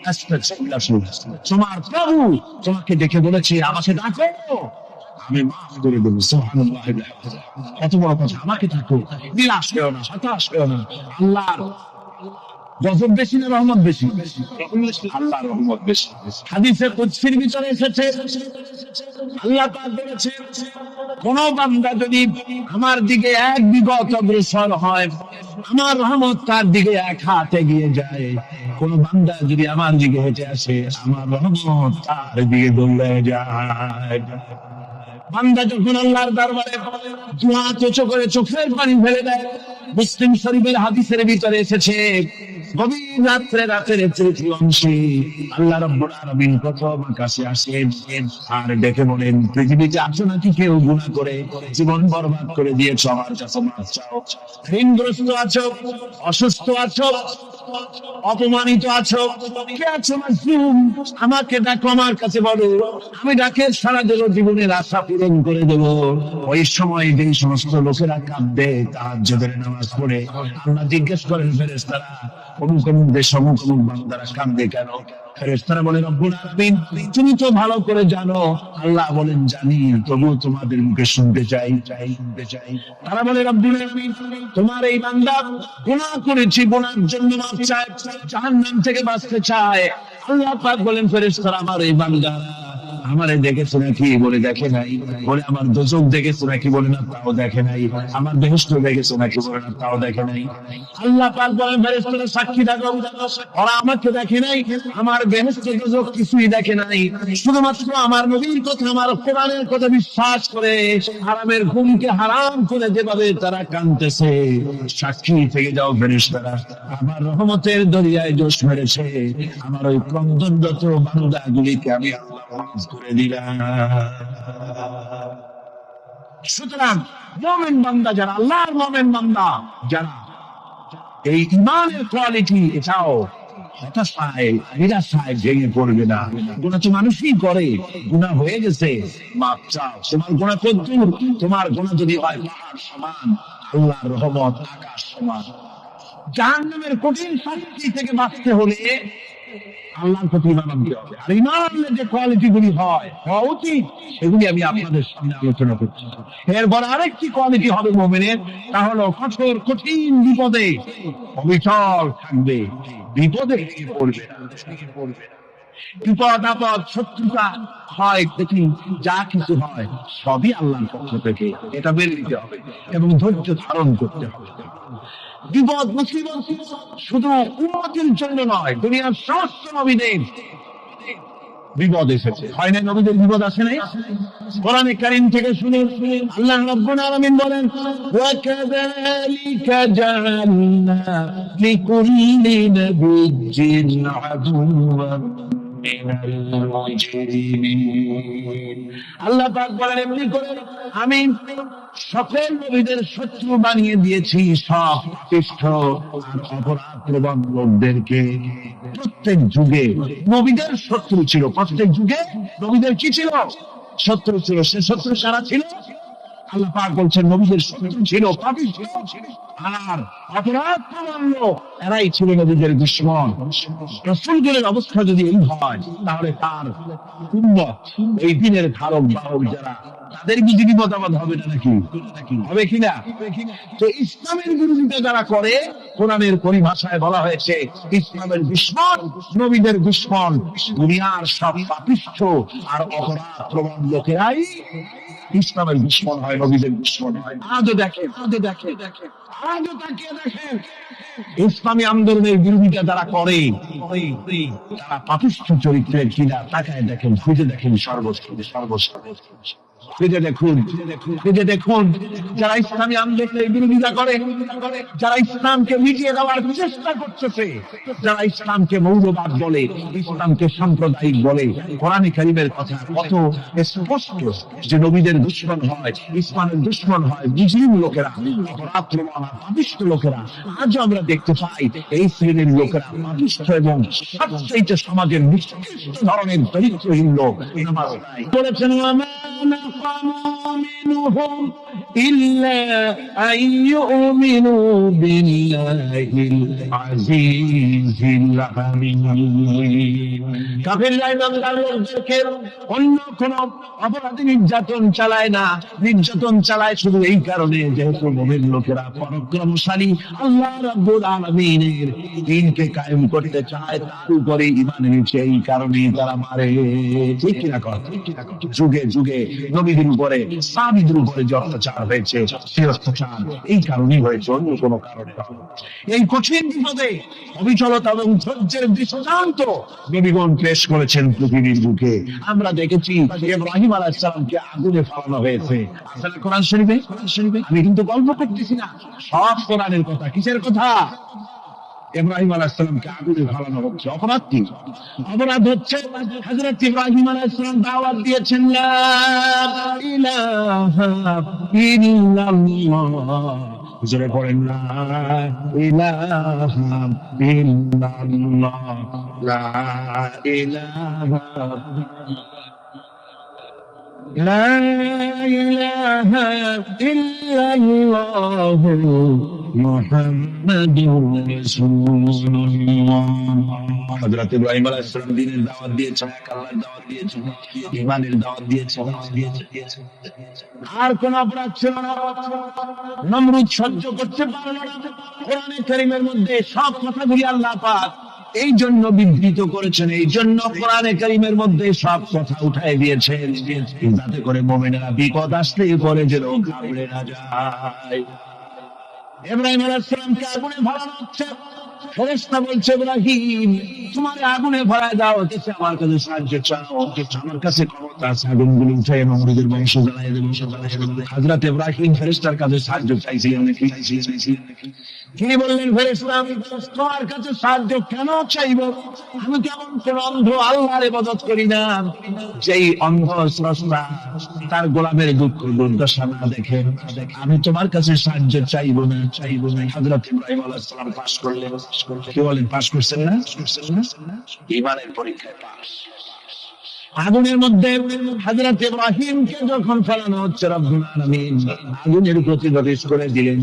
আস্তাজিব লাকুম। তোমার প্রভু তোমাকে ডেকে বলেছে, আমাকে ডাকো, আমি মাফ করে দেবো। সুবহানাল্লাহ। এত বড় কথা, আমাকে ডাকো, নিরাশ হও না, হতাশ হও না। আল্লাহর গজব বেশি না রহমত বেশি? আল্লাহর রহমত বেশি। হাদিসে কুদসির ভিতরে এসেছে, আল্লাহ পাক বলেছেন, কোন বান্দা যদি আমার দিকে এক বিগত অগ্রসর হয়, আমার রহমত তার দিকে এক হাত এগিয়ে যায়। কোন বান্দা যদি আমার দিকে হেঁটে আসে, আমার রহমত তার দিকে দৌড়ে যায়। বান্দা যখন আল্লাহর দরবারে দুই হাত উঁচু করে চোখের পানি ফেলে দেয়, মুসলিম শরীফের হাদিসের ভিতরে এসেছে, গভীর রাত্রে, রাতের তৃতীয় অংশে আল্লাহ রাব্বুল আলামিন প্রথম আকাশে আসেন আর ডেকে বলেন, পৃথিবীতে আছো নাকি কেউ গুনাহ করে জীবন বরবাদ করে দিয়েছো, আমার কাছে মাফ চাও। ঋণগ্রস্ত আছো, অসুস্থ আছো, অপমানিত আছো, কে আছো মাসুম, আমাকে ডাকো, আমার কাছে বলো, আমি ডাকে সারা দেব, জীবনের আশা পূরণ করে দেব। ওই সময় যেই সমস্ত লোকেরা কাঁদবে, তাহাজ্জুদের নামাজ পড়ে, আল্লাহ জিজ্ঞেস করেন ফেরেশতারা, অমুক অমুক দেশ অমুক অমুক বান্দারা কাঁদবে কেন? ফেরেশতারা বলে, রব্বুল আলামিন তুমি তো ভালো করে জানো। আল্লাহ বলেন, জানি, তবু তোমাদের মুখে শুনতে চাই। তারা বলে, রব্বুল আলামিন তোমার এই বান্দা গুনাহ করেছে, গুনাহর জন্য মাফ চায়, জাহান্নাম থেকে বাঁচতে চায়। আল্লাহ পাক বলেন, ফেরেশতারা আমার এই বান্দা আমারে দেখেছো নাকি? বলে দেখে নাই। বলে আমার দোজক দেখেছো নাকি? বলে না, তাও দেখে নাই। আমার বেহেশত দেখেছো নাকি? বলে না, তাও দেখে নাই। আল্লাহ পাক বলেন ফেরেশতারা সাক্ষী থাকো, ওরা আমাকে দেখে নাই, আমার বেহেশত দোজক কিছুই দেখে নাই, শুধুমাত্র আমার নবীর কথা, আমার কোরআনের কথা বিশ্বাস করে হারামের ঘুমকে হারাম করে যেভাবে তারা কাঁদতেছে, সাক্ষী থেকে যাও ফেরেশতারা, আমার রহমতের দরিয়ায় জোশ মেরেছে, আমার ওই ক্রন্দনরত বান্দাগুলিকে আমি আল্লাহ মাফ করে দিলাম। সুতরাং মুমিন বান্দা যারা, আল্লাহর মুমিন বান্দা যারা, এই ইমানের কোয়ালিটি এটাও হতাশায় নিরাশায় ভেঙে পড়বে না। গুনাহ তো মানুষই করে, গুনাহ হয়ে গেছে মাপ চাও। তোমার গুনাহ কতদূর? তোমার গুনাহ যদি হয় পাহাড় সমান, আল্লাহর রহমত আকাশ সমান। জাহান্নামের কঠিন শাস্তি থেকে বাঁচতে হলে আল্লাহর প্রতি ঈমান আনতে হবে। আর ঈমান আনলে যে কোয়ালিটি গুলি হওয়া উচিত, সেগুলি আমি আপনাদের সামনে আলোচনা করছি। এরপর আরেকটি কোয়ালিটি হবে মুমিনের, তা হলো কঠোর কঠিন বিপদে অবিচল থাকবে, বিপদে ভেঙে পড়বে না। বিপদ আপদ শত্রুতা হয়, দেখি যা কিছু হয় সবই আল্লাহর পক্ষ থেকে, এটা মেনে নিতে হবে এবং ধৈর্য ধারণ করতে হবে। বিপদ মুসিবত শুধু উম্মতের জন্য নয়, দুনিয়ার সমস্ত নবীদের বিপদ এসেছে, হয় না? নবীদের বিপদ আসে নাই? কোরআনে কারীম থেকে শুনে আল্লাহ রাব্বুল আলামিন বলেন, ওয়া কাযালিকা জাআলনা লিকুল্লি নাবিয়্যিন আদুওয়ান মিনাল মুজরিমিন। আল্লাহ পাক বলেন, এমনি করে আমি সকল নবীদের শত্রু বানিয়ে দিয়েছি সব পাপিষ্ঠ আর অপরাধ প্রবণ লোকদেরকে। প্রত্যেক যুগে নবীদের শত্রু ছিল, প্রত্যেক যুগে নবীদের কি ছিল? শত্রু ছিল। সে শত্রু সারা ছিল, আল্লাহ পাক বলছেন নবীদের শত্রু ছিল পাপিষ্ঠ আর অপরাধ প্রবণ লোক, এরাই ছিল নবীদের দুশমন। রাসূলদের অবস্থা যদি এই হয়, তাহলে তার উম্মত, এই দিনের ধারক বাহক যারা, তাদের কি বিপদ আপদ হবে না? নাকি হবে কিনা? তো ইসলামের বিরোধিতা যারা করে, কোরআনের পরিভাষায় বলা হয়েছে ইসলামের দুশমন, নবীদের দুশমন, দুনিয়ার সব পাপিষ্ঠ আর অপরাধ প্রবণ লোকেরাই ইসলামের দুশমন হয়, নবীদের দুশমন হয়। আজও দেখেন, আজও তাকিয়ে দেখেন, ইসলামী আন্দোলনের বিরোধিতা যারা করে, তারা পাপিষ্ঠ চরিত্রের কিনা তাকায় দেখেন, খুঁজে দেখেন, খুঁজে দেখুন যারা ইসলামী আন্দোলনের বিরোধিতা করে, যারা ইসলামকে মিটিয়ে দেওয়ার চেষ্টা করতেছে, যারা ইসলামকে মৌলবাদ বলে, ইসলামকে সাম্প্রদায়িক বলে, কোরআনে কারীমের কথা কত স্পষ্ট যে নবীদের দুশমন হয়, ইসলামের দুশমন হয় মুসলিম লোকেরা, অপরাধ প্রবণ পাপিষ্ঠ লোকেরা। আজও আমরা দেখতে পাই এই শ্রেণীর লোকেরা পাপিষ্ঠ এবং সবচেয়ে সমাজের নিকৃষ্ট ধরনের চরিত্রহীন লোক। বলেছেন منهم إلا أن يؤمنوا بالله العزيز الحميد। কাফিররা ইমানদার লোকদেরকে অন্য কোন অপরাধী নির্যাতন চালায় না, নির্যাতন চালায় শুধু এই কারণে যেহেতু মুমিন লোকেরা পরাক্রমশালী, আল্লাহ রাব্বুল আলামিনের দ্বীনকে কায়েম করতে চায়, তার উপরে ঈমান এনেছে, এই কারণে তারা মারে। ঠিক কিনা কথা? যুগে যুগে নবীদের উপরে, সাহাবীদের উপরে যে অত্যাচার হয়েছে, সেই অত্যাচার এই কারণেই হয়েছে, অন্য কোনো কারণে। এই কঠিন বিপদে অবিচলতা এবং ধৈর্যের দৃষ্টান্ত নবীগণ পেশ করেছেন পৃথিবীর বুকে। আমরা দেখেছি ইব্রাহিম আলাইহিস সালামকে আগুনে ফেলানো হয়েছে। আসলে কোরআন শরীফে, আমি কিন্তু গল্প করতেছি না, সব কোরআনের কথা। কিসের কথা? ইব্রাহিম আলাইহিস সালামকে আগুনে ফেলানো হচ্ছে। অপরাধ কি? অপরাধ হচ্ছে হযরত ইব্রাহিম আলাইহিস সালাম দাওয়াত দিয়েছেন, লা ইলাহা ইল্লাল্লাহ। জোরে পড়েন, লা ইলাহা ইল্লাল্লাহ, লা ইলাহা لا إله إلا الله محمد رسول الله। হযরত ইব্রাহিম আলাইহিস সালাম দ্বীনের দাওয়াত দিয়েছেন, এক আল্লাহর দাওয়াত দিয়েছেন, ঈমানের দাওয়াত দিয়েছেন। আর কোন অপরাধ ছিল না। নমরুদ সহ্য করতে পারল না। কোরআনে কারীমের মধ্যে সব কথাগুলি আল্লাহ পাক এই জন্য বিবৃত করেছেন, এই জন্য কোরআনে কারীমের মধ্যে সব কথা উঠায় দিয়েছেন যাতে করে মুমিনেরা বিপদ আসলেই পরে যেন ঘাবড়ে না যায়। ইব্রাহিম আলাইহিস সালামকে আগুনে ভরানো হচ্ছে, ফেরেশতা বলছে ইব্রাহিম তোমার আগুনে ভরায় দাও, এসে আমার কাছে সাহায্য চাও, আমার কাছে ক্ষমতা আছে আগুনগুলো উঠে নমরুদের বংশ জ্বালিয়ে দেব। হযরত ইব্রাহিম ফেরেশতার কাছে সাহায্য চাইছিলেন নাকি? তিনি বললেন ফেরেশতা আমি তোমার কাছে সাহায্য কেন চাইব? আমি কেমন কোন অন্ধ আল্লাহর ইবাদত করি না যেই অন্ধ স্রষ্টা তার গোলামের দুঃখ দুর্দশা না দেখে আমি তোমার কাছে সাহায্য চাইব না। হযরত ইব্রাহিম আলাইহিস সালাম পাস করলেন। কি বলেন, পাস করছেন না? ঈমানের পরীক্ষায় পাস। আগুনের মধ্যে হযরত ইব্রাহিমকে যখন ফেলানো হচ্ছে রব্বুল আলামিন আগুনের প্রতিরোধ করে দিলেন,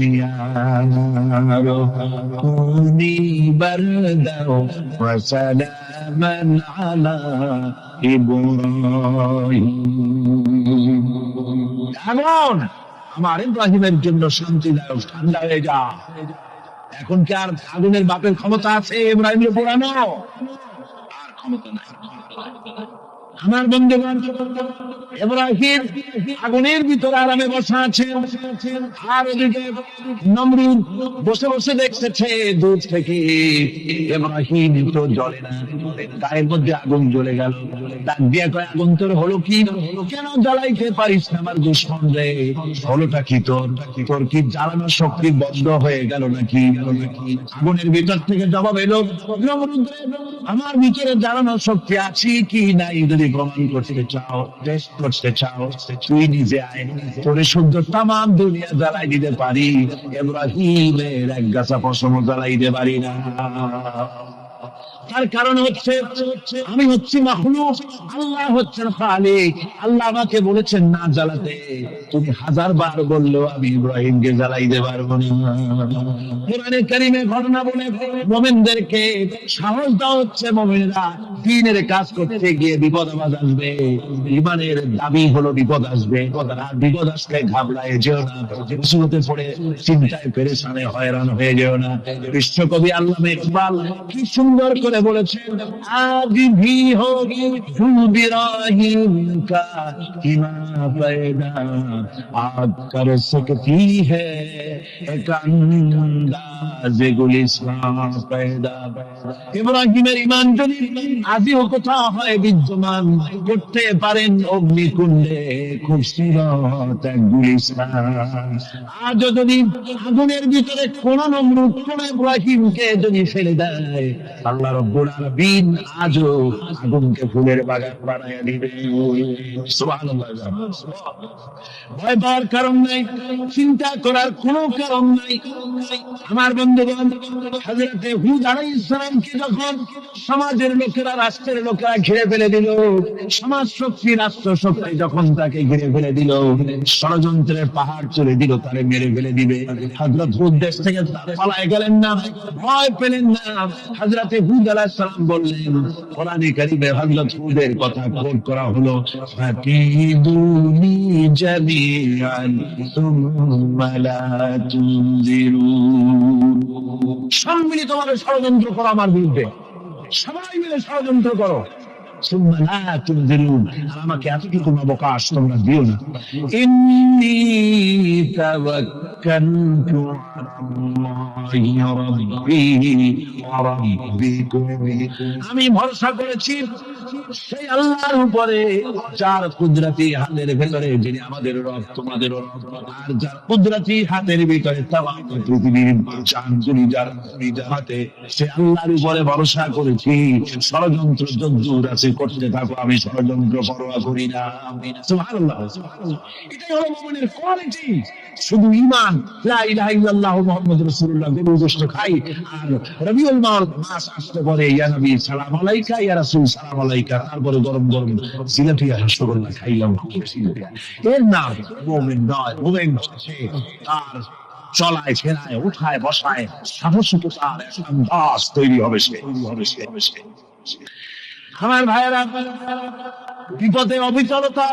কুনি বারদাও ওয়া সালামান আলা ইব্রাহিম। আগুন আমার ইব্রাহিমের জন্য শান্তিদায়ক, ঠান্ডা হয়ে যা। এখন কি আর আগুনের বাপের ক্ষমতা আছে ইব্রাহিমের পোড়ানো? আর ক্ষমতা নাই। আমার বন্ধুগণ, ইব্রাহিম আগুনের ভিতরে আরামে বসা আছে, আর ওদিকে নমরুদ বসে বসে দেখতেছে দূর থেকে ইব্রাহিম তো জ্বলে না, গায়ের মধ্যে আগুন জ্বলে গেল। ডাক দিয়ে কয় আগুন তোর হলো কি? কেন জ্বালাইতে পারিস না আমার দুশমন রে? হলোটা কি তোর? তোর কি জ্বালানোর শক্তি বন্ধ হয়ে গেল নাকি? আগুনের ভিতর থেকে জবাব এলো, নমরুদ রে আমার ভিতরে জ্বালানোর শক্তি আছে কি নাই যদি প্রমাণ করতে চাও, টেস্ট করতে চাও, তুই নিজে আয়, তোরে শুদ্ধ তামাম দুনিয়া জ্বালাই দিতে পারি, ইব্রাহিমের এক গাছা পশম জ্বালাই দিতে পারি না। তার কারণ হচ্ছে আমি হচ্ছি মাখলুক, আল্লাহ হচ্ছেন খালিক। আল্লাহ আমাকে বলেছেন না জ্বালাতে, তুমি 1000 বার বললেও আমি ইব্রাহিমকে জ্বালাইতে পারবো না। কোরআনে কারীমে ঘটনা বলে মুমিনদেরকে সাহস দেওয়া হচ্ছে, মুমিনরা দ্বীনের কাজ করতে গিয়ে বিপদ আসবে, ঈমানের দাবি হলো বিপদ আসবে, আর বিপদ আসলে ঘাবড়ায় যেও না, মুসিবতে পড়ে চিন্তায় পেরেশানে হয়রান হয়ে যেও না। বিশ্বকবি আল্লামা ইকবাল কি সুন্দর করে বলেছেন, আজ ভি হোগি ইব্রাহিম কা ইমা पैदा आप कर सकती है एक अंदाज गुलिस्तान पैदा। ইব্রাহিমের ঈমান যদি আজিও কোথাও হয় বিদ্যমান, করতে পারেন অগ্নিকুণ্ডে খুবসুরত এক গুলিস্তান। আজও যদি আগুনের ভিতরে কোন নমরুদ কোন ইব্রাহিমকে যদি ফেলে দেয়, আল্লাহ রাব্বুল আলামিন আজও আগুনকে ফুলের বাগান বানায়া দিবে। সুবহানাল্লাহ। ভয় পাওয়ার কারণ নাই, চিন্তা করার কোনো কারণ নাই। আমার বন্ধুগণ, হযরত হুদ আলাইহিস সালামকে যখন সমাজের লোকেরা, রাষ্ট্রের লোকেরা ঘিরে ফেলে দিল, সমাজ শক্তি, রাষ্ট্র শক্তি যখন তাকে ঘিরে ফেলে দিল, ষড়যন্ত্রের পাহাড় চলে দিল, তারে মেরে ফেলে দিবে, হযরত হুদ দেশ থেকে পালায় গেলেন না, ভয় পেলেন না। হযরত হুদ আলাইহিস সালাম বললেন, কোরআনে কারীমে হযরত হুদের কথা কোট করা হলো, ফাকিদুনি জামিআন সুম্মা লা তুনজিরুন। সম্মিলিতভাবে ষড়যন্ত্র করো আমার বিরুদ্ধে, সবাই মিলে ষড়যন্ত্র করো, সুম্মা লা তুনজিরুন, আর আমাকে এতটুকু অবকাশ তোমরা দিও না। ইন্নী তাওয়াক্কালতু আলাল্লাহি রাব্বি ওয়া রাব্বিকুম, আমি ভরসা করেছি সেই আল্লাহর উপরে যার কুদরতি হাতের ভেতরে, যিনি আমাদের রব তোমাদেরও রব, আর যার কুদরতি হাতের ভিতরে তামাম পৃথিবীর জানগুলি যার হাতে, সে আল্লাহর উপরে ভরসা করেছি। ষড়যন্ত্র যদ্দূর আছে করতে থাকো, আমি ষড়যন্ত্র পরোয়া করি না। সুবহানাল্লাহ। এটাই হলো মুমিনের কোয়ালিটি। শুধু ঈমান, লা ইলাহা ইল্লাল্লাহু মুহাম্মাদুর রাসূলুল্লাহ, গরু গোশত খাই, আর রবিউল মাস আসতে পরে ইয়া নবী সালাম আলাইকা, ইয়া রাসূল সালাম আলাইকা, তারপরে গরম গরম জিলাপি আর রসগোল্লা খাইলাম। এর নাম মুমিন নয়। মুমিন হচ্ছে তার চলায় ফেরায় উঠায় বসায় সাহসিকতার একটা আন্দাজ তৈরি হবে সে। আমার ভাইয়েরা, বিপদে অবিচলতা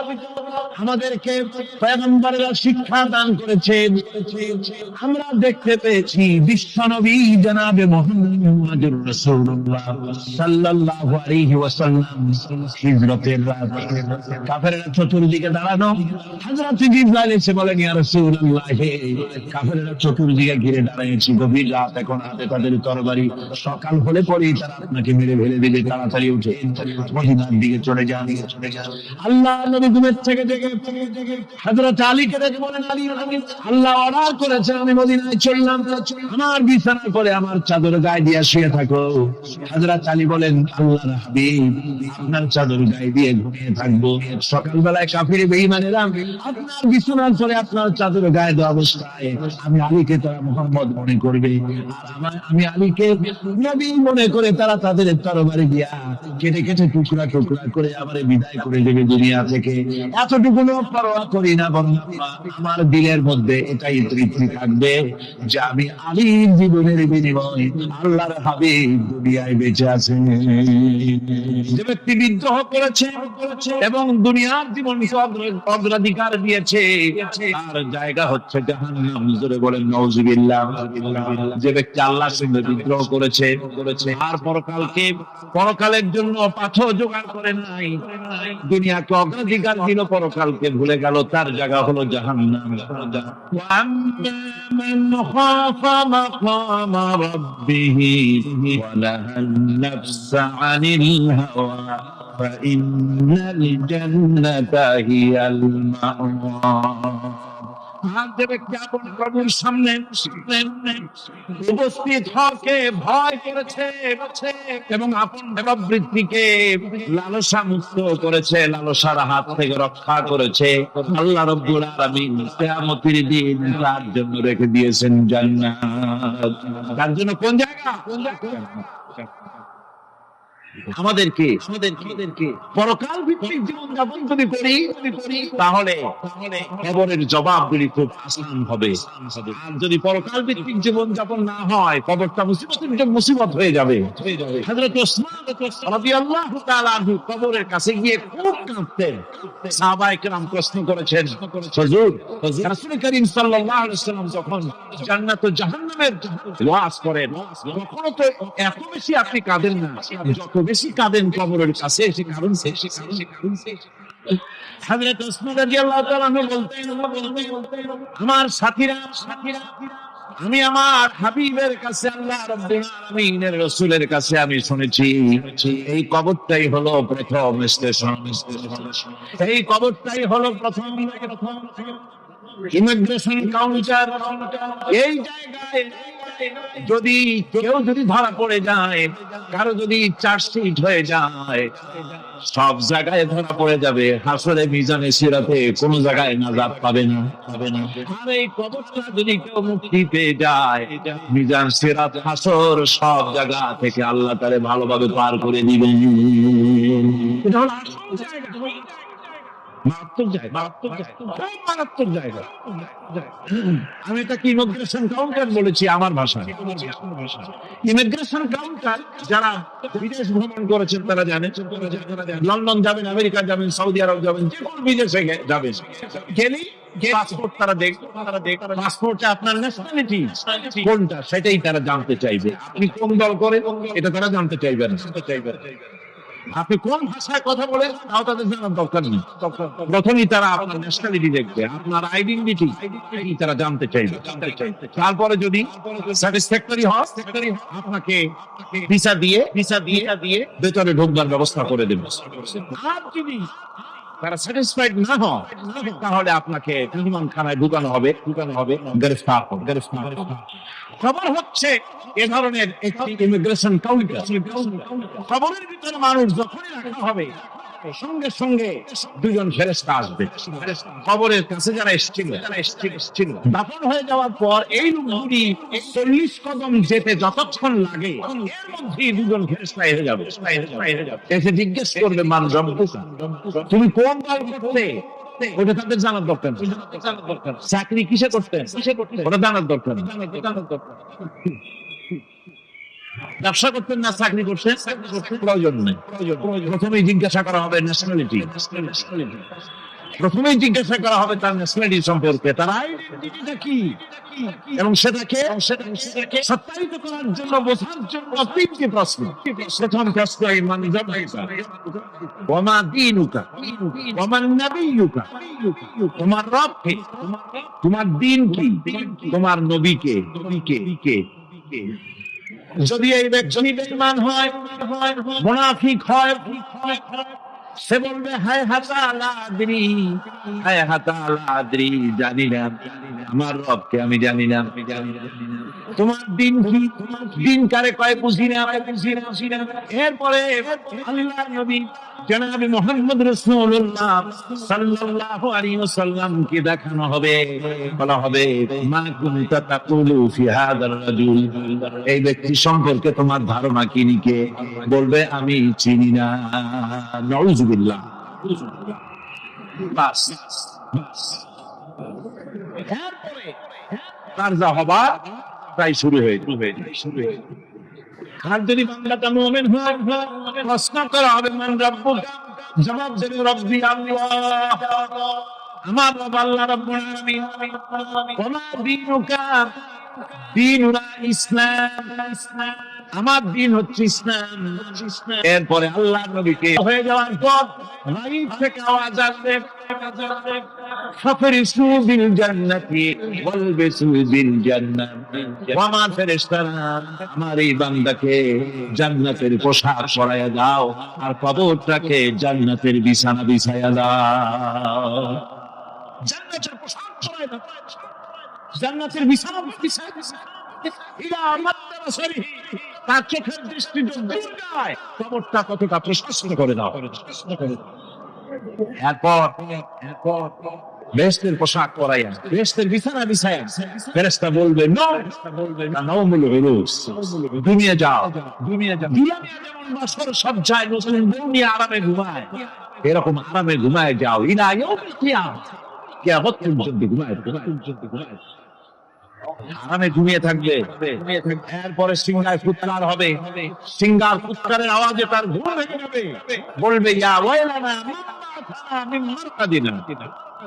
আমাদেরকে পয়গম্বরেরা শিক্ষা দান করেছেন। আমরা দেখতে পেয়েছি বিশ্বনবী জনাবে মুহাম্মদুর রাসূলুল্লাহ সাল্লাল্লাহু আলাইহি ওয়াসাল্লাম হিজরতের রাতে কাফেররা চতুর্দিকে দাঁড়ানো, হযরত জিবরাইল এসে বলেন, ইয়া রাসূলুল্লাহ, কাফেররা চতুর্দিকে ঘিরে দাঁড়িয়েছে, গভীর রাত, এখন হাতে তাদের তরবারি, সকাল হলে পরেই তারা আপনাকে মেরে ফেলে দেবে, তাড়াতাড়ি উঠে মদিনার দিকে চলে যান। আল্লাহ নবী ঘুমের থেকে জেগে হযরত আলীকে ডেকে বলেন, আলী, আল্লাহ অর্ডার করেছে আমি মদিনায় চললাম, আমার বিছানার পরে আমার চাদর গায়ে দিয়ে শুয়ে থাকো। হযরত আলী বলেন, আল্লাহর হাবিব, আপনার চাদর গায়ে দিয়ে ঘুমিয়ে থাকবো? সকালবেলায় কাফির বেঈমানেরা আপনার বিছানার পরে আপনার চাদর গায়ে দেওয়া অবস্থায় আমি আলীকে তারা মুহাম্মদ মনে করবে, আর আমি আলীকে নবী মনে করে তারা তাদের তরবারি দিয়া কেটে কেটে টুকরা টুকরা করে আমারে বিদায় করে দেবে দুনিয়া থেকে। এতটুকু পরোয়া করি না, বরং আমার দিলের মধ্যে এটাই তৃপ্তি থাকবে যে আমি আলীর জীবনের বিনিময়ে আল্লাহর হাবিব দুনিয়ায় বেঁচে আছেন। যে ব্যক্তি বিদ্রোহ করেছে এবং দুনিয়ার জীবনকে অগ্রাধিকার দিয়েছে, আর জায়গা হচ্ছে জাহান্নাম। জোরে বলেন নাউজুবিল্লাহ। যে ব্যক্তি আল্লাহর সঙ্গে বিদ্রোহ করেছে আর পরকালের জন্য পাথর জোগাড় করে নাই, দুনিয়াকে অগ্রাধিকার দিল, পরকালকে ভুলে গেল, তার জায়গা হলো জাহান্নাম। মান খাফা মাকাম রাব্বিহি ওয়া নাহান নাফসা আনিল হাওয়া ফাইন্নাল জান্নাতা হিয়াল মাওয়া। যে ব্যক্তি আপন প্রভুর সামনে উপস্থিত হকে ভয় করেছে এবং আপন ভাববৃত্তিকে লালসা মুক্ত করেছে, লালসার হাত থেকে রক্ষা করেছে, আল্লাহ রাব্বুল আলামিন কিয়ামতের দিন তার জন্য রেখে দিয়েছেন জান্নাত। তার জন্য কোন জায়গা? আমাদেরকে পরকাল ভিত্তিক জীবন যাপন যদি করি তাহলে কবরের জবাবগুলি খুব আসান হবে। আর যদি পরকাল ভিত্তিক জীবন যাপন না হয়, কবরটা মুসিবত হয়ে যাবে। হযরত ওসমান রাদিয়াল্লাহু তাআলা আনহু কবরের কাছে গিয়ে খুব কাঁদতেন। সাহাবায়ে কেরাম প্রশ্ন করেছেন, হুজুর, রাসূল করিম সাল্লাল্লাহু আলাইহি ওয়াসাল্লাম যখন জান্নাত ও জাহান্নামের ওয়াজ করেন, কখনো তো এত বেশি আপনি কাঁদেন না যত বেশি কাঁদেন কবরের কাছে এসে। কারণ হযরত ওসমান রাদিয়াল্লাহু তাআলা আনহু বলতেন, আমার সাথীরা, আমি আমার হাবিবের কাছে, আল্লাহ রাব্বুল আলামিনের রাসূলের কাছে আমি শুনেছি এই কবরটাই হলো প্রথম স্টেশন, এই কবরটাই হলো প্রথম ইমিগ্রেশন কাউন্টার। এই জায়গায় যদি কেউ ধরা পড়ে যায়, কারো যদি চার্জশিট হয়ে যায়, সব জায়গায় ধরা পড়ে যাবে, হাসরে মিজানে সিরাতে কোন জায়গায় নাজাত পাবে না। আর এই কবরটা যদি কেউ মুক্তি পেয়ে যায়, মিজান সিরাত হাসর সব জায়গা থেকে আল্লাহ তারে ভালোভাবে পার করে দিবেন। এটা হলো আসল জায়গা, মারাত্মক জায়গা। আমি এটাকে ইমিগ্রেশন কাউন্টার বলেছি আমার ভাষায়। ইমিগ্রেশন কাউন্টার যারা বিদেশ ভ্রমণ করেছেন তারা জানেন, লন্ডন যাবেন, আমেরিকা যাবেন, সৌদি আরব যাবেন, যে কোনো বিদেশে যাবেন, গেলেই পাসপোর্ট তারা দেখবে, পাসপোর্টে আপনার ন্যাশনালিটি কোনটা সেটাই তারা জানতে চাইবে। আপনি কোন দল করেন এটা তারা জানতে চাইবেন। আপনি কোন ভাষায় কথা বলেন তাও তাদের জানার দরকার নেই। প্রথমেই তারা আপনার ন্যাশনালিটি দেখবে, আপনার আইডেন্টিটি তারা জানতে চাইবে। তারপরে যদি স্যাটিসফ্যাক্টরি হয়, আপনাকে ভিসা দিয়ে ভেতরে ঢোকবার ব্যবস্থা করে দেবে। আর যদি তারা স্যাটিসফাইড না হয় তাহলে আপনাকে মেহমানখানায় ঢুকানো হবে, গ্রেফতার হবে। খবর হচ্ছে এ ধরনের একটি ইমিগ্রেশন কাউন্টার। খবরের ভিতরে মানুষ যখনই রাখা হবে, সঙ্গে সঙ্গে দুজন ফেরেশতা আসবে। খবরের কাছে যারা এসেছিল দাফন হয়ে যাওয়ার পর এই লোকগুলি 40 কদম যেতে যতক্ষণ লাগে এর মধ্যেই দুজন ফেরেশতা এসে যাবে। এসে জিজ্ঞেস করবে, মান রব্বুকা, তুমি কোন দল করতে? ওটা তাদের জানার দরকার। চাকরি কিসে করতেন ওটা জানার দরকার। ব্যবসা করতেন না চাকরি করছেন? প্রয়োজন নেই। প্রথমেই জিজ্ঞাসা করা হবে ন্যাশনালিটি, প্রথমেই জিজ্ঞাসা করা হবে তার ন্যাশনালিটি সম্পর্কে, তার আইডেন্টিটিটা কি, এবং সেটাকে সত্যায়িত করার জন্য, বোঝার জন্য তিনটি প্রশ্ন। প্রথম প্রশ্ন ইমান জাবাইতা, ওমা দীনুকা, ওমান নাবিয়ুকা, তোমার রব কে, তোমার দিন কি, তোমার নবী কে, যদি এই ব্যক্তি বেঈমান হয়, মুনাফিক হয়, সে বলবে হায় হাতা লা আদরি, হায় হাতা লা আদরি, জানি না আমার রবকে, আমি জানি না। তোমার দিন কি, দিন কারে কয় বুঝি না। এরপরে আল্লাহর নবী জনাবে মুহাম্মদ রাসূলুল্লাহ সাল্লাল্লাহু আলাইহি ওয়াসাল্লাম কে দেখানো হবে, বলা হবে মা কুনতা তাকুলু ফি হাযার রাজুল, এই ব্যক্তি সম্পর্কে তোমার ধারণা কি নিকে, বলবে আমি চিনি না। নাউযুবিল্লাহ। বাস এরপরে তার যা হবার তাই শুরু হয়ে যাবে। আর যদি বান্দাটা মুমিন হয়, প্রশ্ন করা হবে মান রাব্বুকা, জবাব দেবে রব্বি আল্লাহ, আমার রব আল্লাহ রাব্বুল আলামিন। ওমা দীনুকা, দীনুনা ইসলাম, আমার দিন হচ্ছে ইসলাম। এরপরে আল্লাহর নবীকে হয়ে যাওয়ার পর গায়ব থেকে আওয়াজ আসবে, ফাফরিসু বিল জান্নাতি ওয়ালবিসু বিল জান্নাহ, ওয়া মা ফেরেশতারা আমার এই বান্দাকে জান্নাতের পোশাক পরাইয়া দাও, আর কবরটাকে জান্নাতের বিছানা বিছাইয়া দাও। জান্নাতের পোশাক পরাইয়া দাও, জান্নাতের বিছানা বিছাইয়া দাও, ইলা মাদ্দারাসারি, তার চোখের দৃষ্টি দুনিয়ায় কবরটা কতটা প্রশস্ত করে দাও। এরপর বেহেশতের পোশাক পরাইয়া, বেহেশতের বিছানা বিছাইয়া ফেরেশতা বলবে নাওমুল উরুস, দুনিয়া যাও। দুনিয়া যেমন বছর সব যায়, নতুন দুনিয়া আরামে ঘুমায়, এরকম আরামে ঘুমায় যাও। ইলা ইয়াউমিল কিয়ামah, কিয়ামত পর্যন্ত ঘুমায়, আরামে ঘুমিয়ে থাকবে। এরপরে সিংহায় ফুৎকার হবে, সিংহার ফুৎকারের আওয়াজে তার ঘুম ভেঙে যাবে, বলবে ইয়া ওয়াইলানা মিন মারকাদিনা,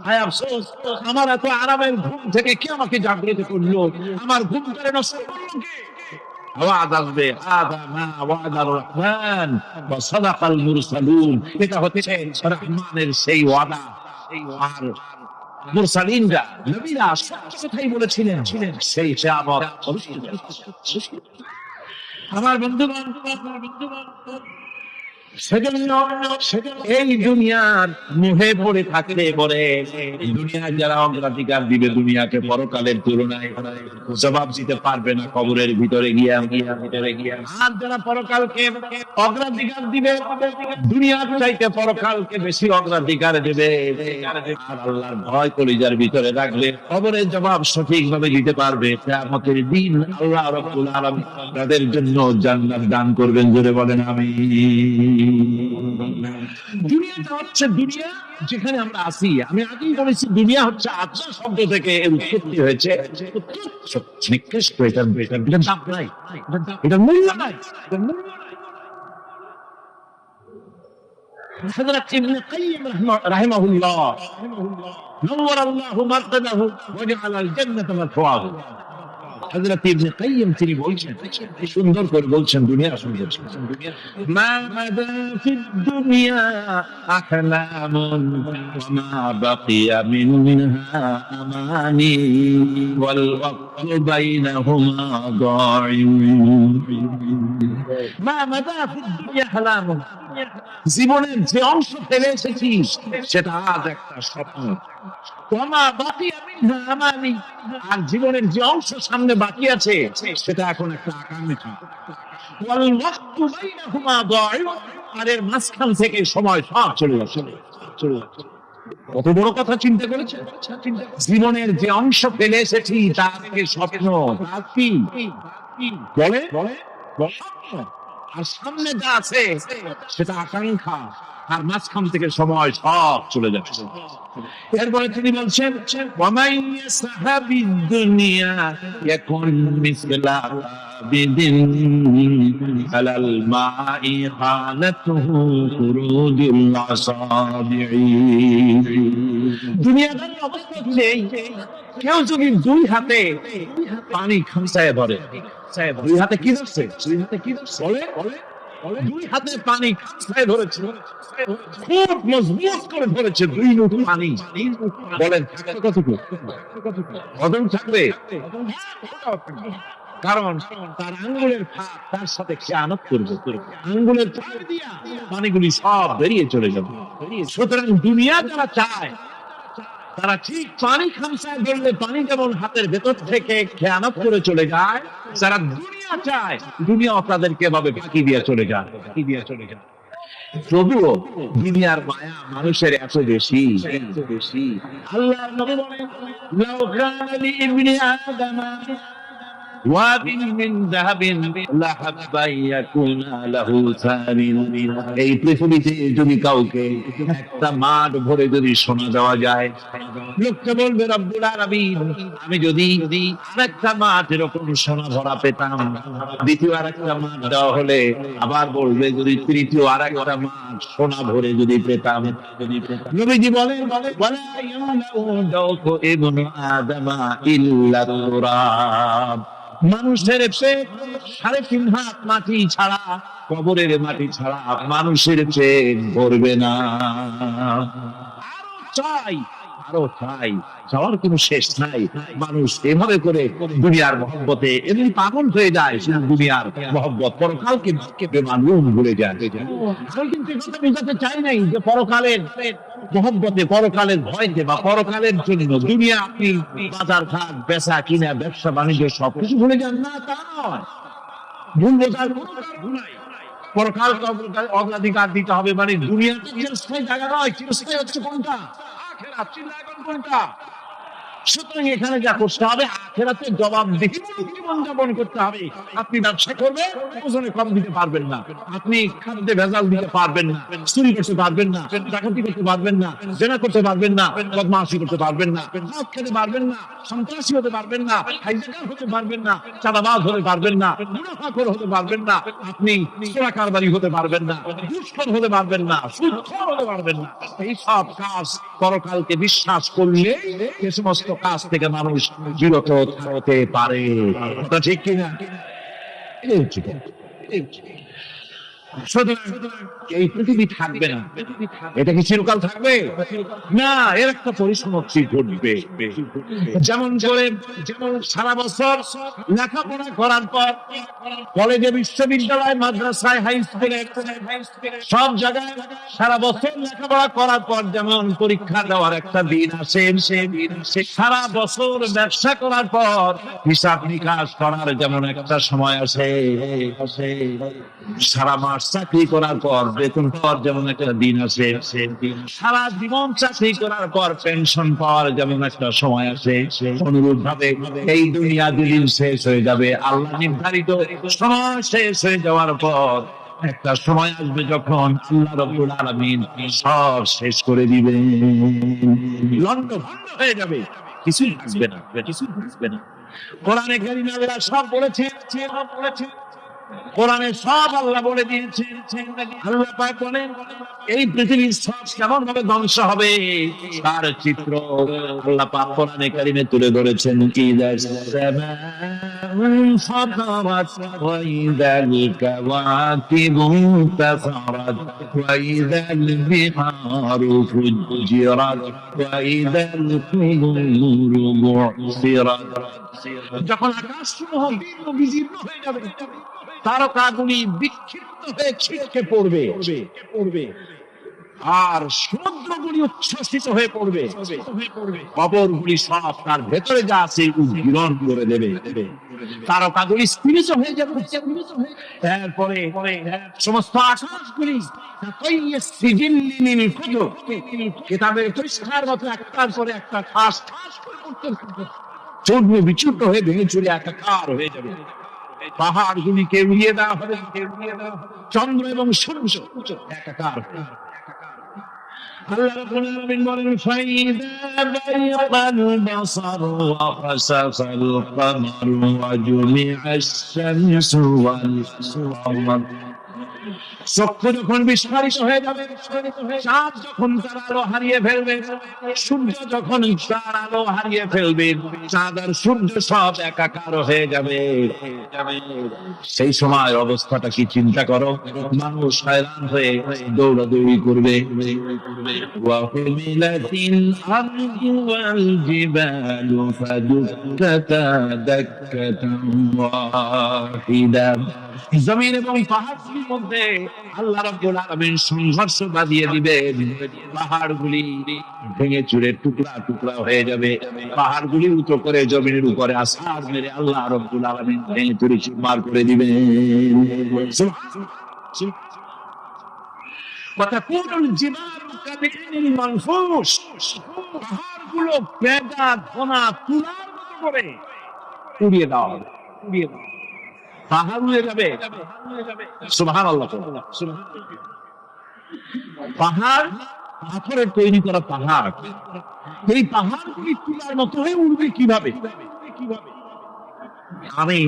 হায় আফসোস, আমার এত আরামের ঘুম থেকে কে আমাকে জাগ্রত করলো, আমার ঘুম করে নষ্ট করলো কে? আওয়াজ আসবে হাযা মা ওয়াদার রহমান ওয়া সাদাকাল মুরসালুন, এটা হচ্ছে রহমানের সেই ওয়াদা। আর মুরসালিনরা, নবীরা সত্য কথাই বলেছিলেন, সেই কিয়ামত আমার বন্ধুগণ। সেজন্য এই দুনিয়ার মোহে পড়ে থাকলে পরে দুনিয়ায় যারা অগ্রাধিকার দিবে দুনিয়াকে পরকালের তুলনায়, জবাব দিতে পারবে না কবরের ভিতরে গিয়া। আর যারা পরকালকে অগ্রাধিকার দিবে, দুনিয়ার চাইতে পরকালকে বেশি অগ্রাধিকার দেবে, আর আল্লাহর ভয় কলিজার ভিতরে রাখলে কবরের জবাব সঠিকভাবে দিতে পারবে, কিয়ামতের দিন আল্লাহ রাব্বুল আলামিন তাদের জন্য জান্নাত দান করবেন। জোরে বলেন আমিন। দুনিয়াটা হচ্ছে, দুনিয়া যেখানে আমরা আছি, আমি আগেই বলেছি দুনিয়া হচ্ছে আত্মা শব্দ থেকে এর উৎপত্তি হয়েছে। নিকৃষ্ট, এটার দাম নাই, এটার মূল্য নাই। হযরত ইবনে কাইয়্যিম রাহিমাহুল্লাহ নওয়ারাল্লাহু মারকাদাহু ওয়া জাআলাল জান্নাতা মাথওয়াহু, হযরত ইবনে কাইয়্যিম তিনি বলছেন, সুন্দর করে বলছেন দুনিয়া সুন্দর, মা মাদা ফিদ দুনিয়া আহলামুন ওয়া মা বাকিয়া মিনহা আমানি ওয়াল ওয়াক্তু বাইনাহুমা দাঈউন। মা মাদা ফিদ দুনিয়া আহলামুন, জীবনের যে অংশ ফেলে এসেছি সেটা আজ একটা স্বপ্ন। আর জীবনের যে অংশ সামনে বাকি আছে সেটা এখন একটা আকাঙ্ক্ষা। আর এর মাঝখান থেকে সময় সব চলে যাচ্ছে। কত বড় কথা চিন্তা করেছে? জীবনের যে অংশ ফেলে এসেছি তার থেকে স্বপ্ন, বলে আর সামনে যা আছে সেটা আকাঙ্ক্ষা, আর মাঝখান থেকে সময় সব চলে যাচ্ছে। এরপরে তিনি বলছেন ওয়ামাই সাহাবিদ দুনিয়া ইয়াকুন মিসলা আবিদিন আলাল মাই হালাতুহু ফুরুজুল আসাবিঈ। দুনিয়াদার অবস্থা নেই, কেউ যদি দুই হাতে পানি খামসায় ধরে, দুই হাতে কি ধরছে, দুই হাতে কি ধরছে বলে, দুই হাতে পানি খামসায় ধরেছে, খুব মজবুত করে ধরেছে দুই মুঠো পানি, বলেন থাকবে কতটুকু, কতটুকু থাকবে? কারণ তার আঙ্গুলের ফাঁক তার সাথে খেয়ানত করবে, আঙ্গুলের ফাঁক দিয়া পানিগুলি সব বেরিয়ে চলে যাবে। সুতরাং দুনিয়া যারা চায় তারা ঠিক পানি খামসায় ধরলে পানি যেমন হাতের ভেতর থেকে খেয়ানত করে চলে যায়, যারা দুনিয়া চায় দুনিয়া তাদেরকে এভাবে ফাঁকি দিয়ে চলে যায়, ফাঁকি দিয়ে চলে যায়। তবুও দুনিয়ার মায়া মানুষের এত বেশি, আল্লাহর নবী বলেন লাউ কানা লিইবনি আদামা ওয়াবিন মিন যাহাবিন লাহাব্বা ইয়াকুনা লাহু সানিন। এই পৃথিবীতে যদি কাউকে একটা মাঠ ভরে যদি সোনা দেওয়া যায়, লোকটা বলবে রব্বুল আলামিন আমি যদি আরেকটা মাঠ এরকম সোনা ভরা পেতাম, দ্বিতীয় আরেকটা মাঠ দেওয়া হলে আবার বলবে যদি তৃতীয় আরেকটা মাঠ সোনা ভরে যদি পেতাম। নবীজি বলেন ওয়ালা ইয়ামলাউ ইবনু আদামা ইল্লা তুরাব। মানুষের পেট 3.5 হাত মাটি ছাড়া, কবরের মাটি ছাড়া মানুষের পেট ভরবে না। আরো চাই, চাওয়ার কোনো শেষ নাই। মানুষ এভাবে করে দুনিয়ার মহব্বতে এমনি পাগল হয়ে যায়, শুধু দুনিয়ার মহব্বত, পরকালকে বেমালুম ভুলে যায়। আমি কিন্তু এটা বোঝাতে চাই নাই যে পরকালের মহব্বতে, পরকালের ভয়তে বা পরকালের জন্য দুনিয়া আপনি বাজার ঘাট বেচা কিনা ব্যবসা বাণিজ্য সবকিছু ভুলে যান না, তা নয়। ভুল বোঝার কোনো কারণ নাই। পরকালকে অগ্রাধিকার দিতে হবে, মানে দুনিয়াটা চিরস্থায়ী জায়গা নয়, চিরস্থায়ী হচ্ছে কোনটা? আখিরাত। চিন্তা কোনটা? সুতরাং এখানে যা করতে হবে আখিরাতে জবাবদিহিমূলক জীবন যাপন করতে হবে। আপনি ব্যবসা করবেন, ওজনে কম দিতে পারবেন না, আপনি খাদ্যে ভেজাল দিতে পারবেন না, চুরি করতে পারবেন না, ডাকাতি করতে পারবেন না, জেনা করতে পারবেন না, বদমাশি করতে পারবেন না, মদ খেতে পারবেন না, সন্ত্রাসী হতে পারবেন না, হাইজাকার হতে পারবেন না, চাঁদাবাজ হতে পারবেন না, মুনাফাখোর হতে পারবেন না, আপনি চোরা কারবারি হতে পারবেন না, ঘুষখোর হতে পারবেন না, সুদখোর হতে পারবেন না। এই সব কাজ পরকালকে বিশ্বাস করলে এ সমস্ত কাজ থেকে মানুষ বিরত হতে পারে। কথা ঠিক কিনা? এই পৃথিবী থাকবে না, এটা কি চিরকাল থাকবে না? এর একটা পরিসমাপ্তি ঘটবে। যেমন সারা বছর লেখাপড়া করার পর কলেজে, বিশ্ববিদ্যালয়, মাদ্রাসায়, হাই স্কুলে, সব জায়গায় সারা বছর লেখাপড়া করার পর যেমন পরীক্ষা দেওয়ার একটা দিন আসে, সারা বছর ব্যবসা করার পর হিসাব নিকাশ করার যেমন একটা সময় আসে, সারা মাস চাকরি করার পর বেতন পাওয়ার যেমন একটা দিন আসে, সারা জীবন চাকরি করার পর পেনশন পাওয়ার যেমন একটা সময় আসে, অনুরূপ ভাবে এই দুনিয়া যেদিন শেষ হয়ে যাবে, আল্লাহ নির্ধারিত সময় শেষ হয়ে যাওয়ার পর একটা সময় আসবে যখন আল্লাহ রাব্বুল আলামিন সব শেষ করে দিবেন, লন্ডভন্ড হয়ে যাবে, কিছুই থাকবে না, কিছুই থাকবে না। কোরআনে কারীমে আল্লাহ সব বলেছেন, কোরআনে সব আল্লাহ বলে দিয়েছেন। আল্লাহ পাক বলেন এই পৃথিবীর সব কেমন ভাবে ধ্বংস হবে তার চিত্র আল্লাহ পাক কোরআনে কারীমে তুলে ধরেছেন। কি ফাতারাত ওয়া ইযাল কাওয়াকিবু তাসারাত ওয়া ইযাল বিহারু ফুজিরাত ওয়া ইযাল কুবুরু বু'সিরাত। যখন আকাশসমূহ বিজীর্ণ হয়ে যাবে, তারকাগুলি বিক্ষিপ্ত হয়ে ছিটকে পড়বে, আর সমুদ্রগুলি উচ্ছ্বসিত হয়ে পড়বে, কবরগুলি সব তার ভেতরে যা আছে উদ্গীরণ করে দেবে, তারকাগুলি স্থিমিত হয়ে যাবে। এরপরে সমস্ত আকাশগুলি কিতাবের পরিষ্কার মতো একটার পরে একটা ঠাস ঠাস করে পড়তে থাকবে, চূর্ণ বিচূর্ণ হয়ে ভেঙে চুরে একাকার হয়ে যাবে। পাহাড় গুলিকে উড়িয়ে দেওয়া হবে, চন্দ্র এবং সূর্য একাকার। আল্লাহ রাব্বুল আলামিন বলেন ফাইদা বারিকাল বাসারু ওয়া খাসাফাল কামারু ওয়া জুমিআশ শামসু ওয়াল কমার। চক্ষু যখন বিস্ফারিত হয়ে যাবে, চাঁদ যখন তার আলো হারিয়ে ফেলবে, সূর্য যখন তার আলো হারিয়ে ফেলবে, চাঁদ আর সূর্য সব একাকার হয়ে যাবে, সেই সময় অবস্থাটা কি চিন্তা করো। মানুষ হয়রান হয়ে দৌড়াদৌড়ি করবে। ওয়াহুমিলাতিল আরদু ওয়াল জিবালু ফাদুক্কাতা দাক্কাতান ওয়াহিদা। জমিন এবং পাহাড়গুলির মধ্যে আল্লাহ রাব্বুল আলামিন সংঘর্ষ বাঁধিয়ে দিবেন। পাহাড়গুলি ভেঙে চুরে টুকরা টুকরা হয়ে যাবে। পাহাড়গুলি উঁচু করে জমিনের উপরে আছাড় মেরে আল্লাহ রাব্বুল আলামিন ভেঙে চুরে চুরমার করে দিবেন। ওয়াতাকুনুল জিবালু কাবিহিল মানফুস। পাহাড়গুলো পেদা ঘনা তুলার মতো করে উড়িয়ে দেওয়া হবে, উড়িয়ে দেওয়া। পাহাড় উড়ে যাবে, সুবহানাল্লাহ। পাহাড় পাথরের তৈরি করা পাহাড়, এই পাহাড়গুলি তুলার মতো হয়ে উড়বে কিভাবে? আমি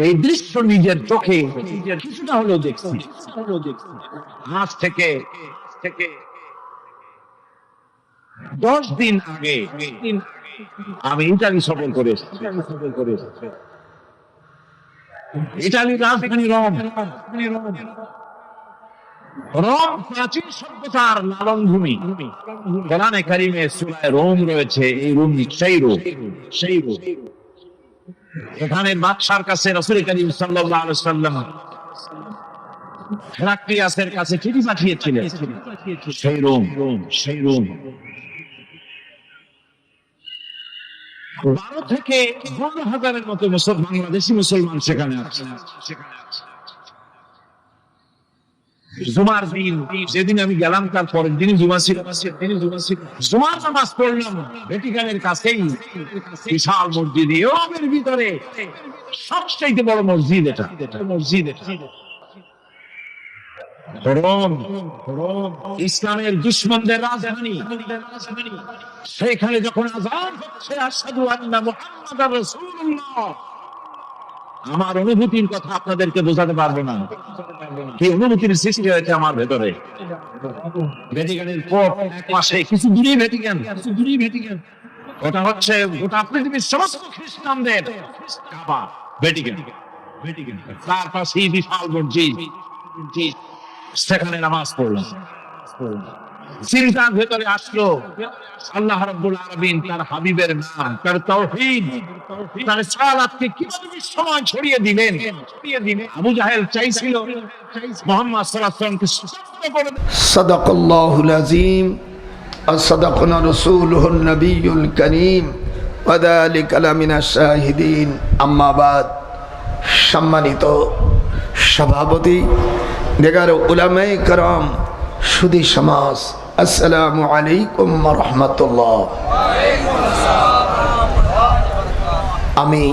এই দৃশ্য নিজের চোখে কিছুটা হলেও দেখছি। আজ থেকে 10 দিন আগে আমি ইতালি সফর করে এসেছি। ইতালির রাজধানী রোম। রোম প্রাচীন সভ্যতার লালন ভূমি। কোরআনে কারিমে সূরা রোম রয়েছে। এই রোম সেই রোম। এখানে বাদশার কাছে রাসূল করিম সাল্লাল্লাহু আলাইহি ওয়াসাল্লাম হেরাক্লিয়াসের কাছে চিঠি পাঠিয়েছিলেন। সেই রোম। 12 থেকে 15,000-এর মতো বাংলাদেশি মুসলমান সেখানে আছে। জুমার দিন, যেদিন আমি গেলাম তার পরের দিনই জুমা ছিল। জুমার নামাজ পড়লাম ভ্যাটিকানের কাছেই বিশাল মসজিদ। ইউরোপের ভিতরে সবচেয়ে বড় মসজিদ এটা। রোম ইসলামের দুশমনদের রাজধানী। সেখানে যখন আযান হচ্ছে আশহাদু আন্না মুহাম্মাদার রাসূলুল্লাহ, আমার অনুভূতির কথা আপনাদেরকে বোঝাতে পারবো না। কি অনুভূতির সৃষ্টি হয়েছে আমার ভেতরে। ভ্যাটিকানের পোপ এক পাশে, কিছু দূরেই ভ্যাটিকান। ওটা হচ্ছে গোটা পৃথিবীর সমস্ত খ্রিস্টানদের কাবা, ভ্যাটিকান। তার পাশেই বিশাল মসজিদ। সেখানে নামাজ পড়লাম। চিন্তার ভেতরে আসলো আল্লাহ রাব্বুল আলামিন তার হাবিবের নাম, তার তাওহীদ, তার সালাতকে কিভাবে বিশ্বময় ছড়িয়ে দিলেন। আবু জাহেল চাইছিল মুহাম্মদ সাল্লাল্লাহু আলাইহি ওয়াসাল্লামকে স্তব্ধ করে দেন। সাদাকাল্লাহুল আযীম ওয়া সাদাকানা রাসূলুহুন নবিয়্যুল কারীম ওয়া যালিকা লামিনাশ শাহিদিন। আম্মা বাদ। সম্মানিত সভাপতি, নেগারে উলামায়ে কেরাম, সুধী সমাজ, আসসালামু আলাইকুম ওয়া রাহমাতুল্লাহ। আমি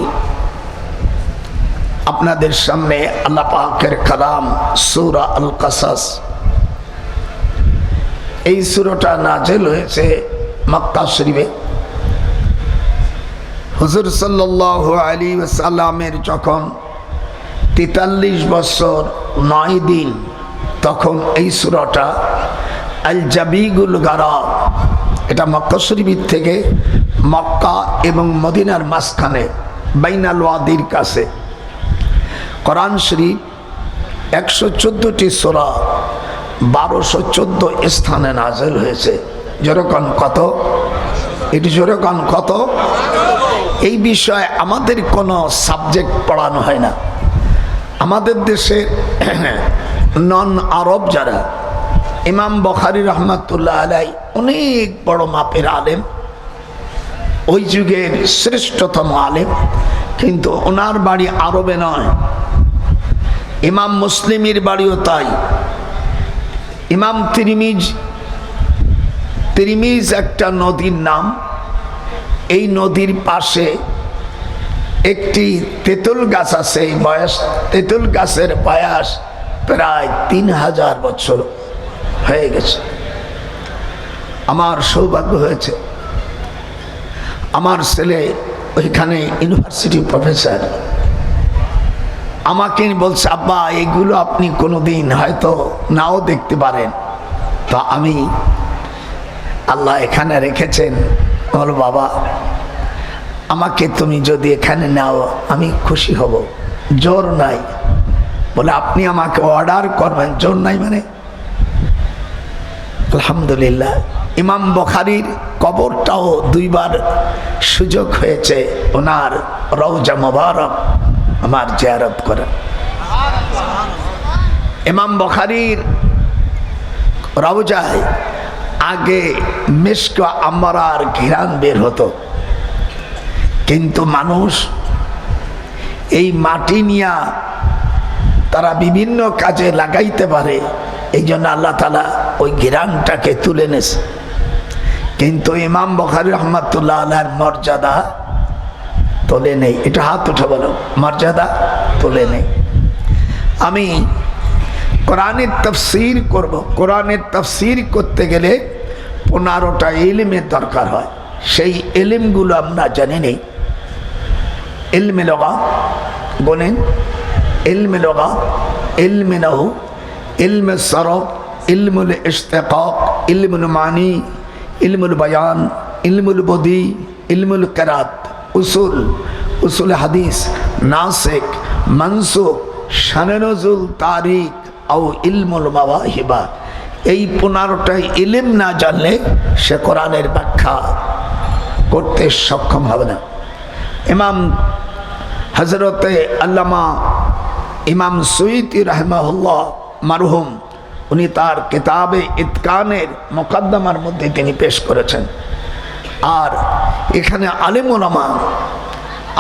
আপনাদের সামনে আল্লাহ পাকের কালাম সূরা আল কাসাস, এই সূরাটা নাযিল হয়েছে মক্কা শরীফে। হুজুর সাল্লাল্লাহু আলাইহি ওয়াসাল্লামের যখন 43 বছর 9 দিন, তখন এই সূরাটা আল জাবিগুল গারাব, এটা মক্কা শরীফ থেকে মক্কা এবং মদিনার মাঝখানে বাইনাল ওয়াদির কাছে, কোরআন শরীফ 114টি সূরা 1214 স্থানে নাযিল হয়েছে। যেরকম কত, এটি যেরকম কত। এই বিষয়ে আমাদের কোনো সাবজেক্ট পড়ানো হয় না। আমাদের দেশে নন আরব যারা, ইমাম বুখারী রহমাতুল্লাহ আলাইহি অনেক বড় মাপের আলেম, ওই যুগের শ্রেষ্ঠতম আলেম, কিন্তু ওনার বাড়ি আরবে নয়। ইমাম মুসলিমের বাড়িও তাই। ইমাম তিরমিজ একটা নদীর নাম। এই নদীর পাশে একটি তেঁতুল গাছ আছে। এই তেঁতুল গাছের বয়স প্রায় 3000 বছর হয়ে গেছে। আমার সৌভাগ্য হয়েছে, আমার ছেলে ওইখানে ইউনিভার্সিটি প্রফেসর, আমাকে বলছে আব্বা এগুলো আপনি কোনোদিন হয়তো নাও দেখতে পারেন। তো আমি আল্লাহ এখানে রেখেছেন, বলো বাবা আমাকে তুমি যদি এখানে নাও আমি খুশি হব, জোর নাই। বলে আপনি আমাকে অর্ডার করবেন, জোর নাই মানে। আলহামদুলিল্লাহ ইমাম বুখারীর কবরটাও দুইবার সুযোগ হয়েছে ওনার রওজা মোবারক আমার জিয়ারত করা। ইমাম বুখারীর রওজায় আগে মিশক আম্বরার ঘিরান বের হতো, কিন্তু মানুষ এই মাটি নিয়ে তারা বিভিন্ন কাজে লাগাইতে পারে, এই জন্য আল্লাহ তাআলা ওই ঘিরানটাকে তুলে নেছে। কিন্তু ইমাম বুখারী রাহমাতুল্লাহ আলাইহির মর্যাদা তোলে নেই। এটা হাত উঠে বলো, মর্যাদা তোলে নেই। আমি কোরআনের তাফসীর করব, কোরআনের তাফসীর করতে গেলে 15টা ইলমের দরকার হয়, সেই ইলমগুলো আমরা জানি নেই। ইলমে লুগাত বলেন, ইলমে লুগাত, ইলমে নাহু, ইলমে সরফ, ইলমুল ইশতিকাক, ইলমুল মানি, ইলমুল বয়ান, ইলমুল বদি, ইলমুল কিরাত, উসুল, উসুল হাদিস, নাসিক, মানসুখ, শানে নজুল, তারিখ ও ইলমুল মাওয়াহিবা। এই 15টা ইলম না জানলে সে কোরআনের ব্যাখ্যা করতে সক্ষম হবে না। ইমাম হযরতে আল্লামা ইমাম সুয়ুতি রাহিমাহুল্লাহ মারহুম, উনি তার কিতাবে ইতকানের মুকদ্দমার মধ্যে তিনি পেশ করেছেন। আর এখানে আলেম ওলামা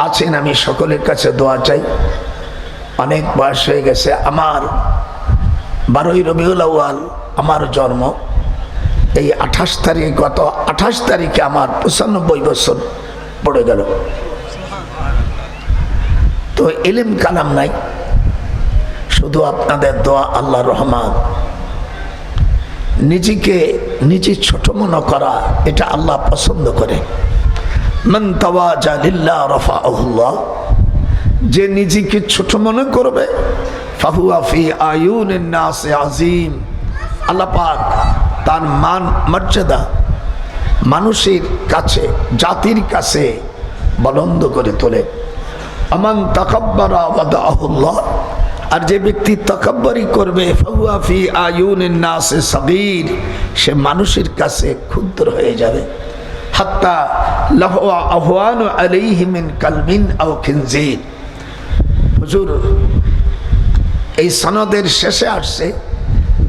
আছেন, আমি সকলের কাছে দোয়া চাই। অনেক বয়স হয়ে গেছে আমার, 12ই রবিউল আউয়াল আমার জন্ম, এই 28 তারিখ, গত 28 তারিখে আমার 95 বছর পড়ে গেল। তো ইলম কালাম নাই, শুধু আপনাদের দোয়া, আল্লাহর রহমান। নিজেকে নিজে ছোট মনে করা এটা আল্লাহ পছন্দ করে। মান তাওয়াজা লিল্লাহ রাফাআহুল্লাহ, যে নিজেকে ছোট মনে করবে ফাহুয়া ফি আয়ুনিন নাস আযীম, আল্লাহ পাক তার মান মর্যাদা মানুষের কাছে, জাতির কাছে বুলন্দ করে তোলে। আমান তাকাব্বারা ওয়াদাহুল্লাহ, আর যে ব্যক্তি তাকাব্বুরি করবে ফাহুয়া ফি আয়ুনিন নাস সাগীর, সে মানুষের কাছে ক্ষুদ্র হয়ে যাবে। হাত্তা লাহু আহওয়ানু আলাইহি মিন কালবিন আও খিনজির। হুজুর এই সনদের শেষে আসছে,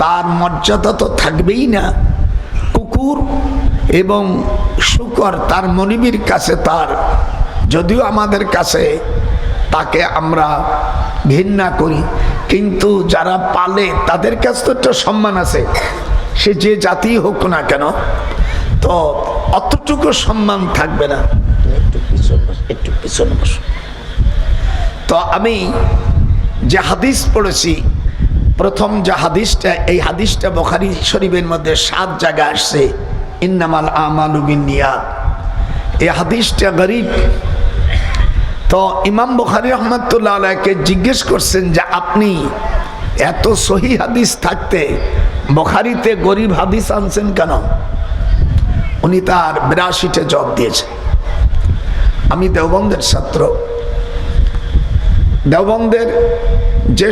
তার মর্যাদা তো থাকবেই না, কুকুর এবং শূকর তার মনিবের কাছে তার, যদিও আমাদের কাছে তাকে আমরা ঘৃণা করি, কিন্তু যারা পালে তাদের কাছে তো একটা সম্মান আছে, সে যে জাতি হোক না কেন, তো অতটুকু সম্মান থাকবে না। একটু পিছনে বসো। তো আমি যে হাদিস পড়েছি, প্রথম যে হাদিসটা, এই হাদিসটা বুখারী শরীফের মধ্যে 7 জায়গায় আসছে, ইন্নামাল আমালু বিন্নিয়াত। এই হাদিসটা গরীব। তো ইমাম বুখারী রাহমাতুল্লাহ আলাইহিকে জিজ্ঞেস করছেন যে আপনি এত সহিহ হাদিস থাকতে বুখারীতে গরীব হাদিস আনছেন কেন? উনি তার 82টা জবাব দিয়েছেন। আমি দেওবন্দের ছাত্র, দেওবন্দের যে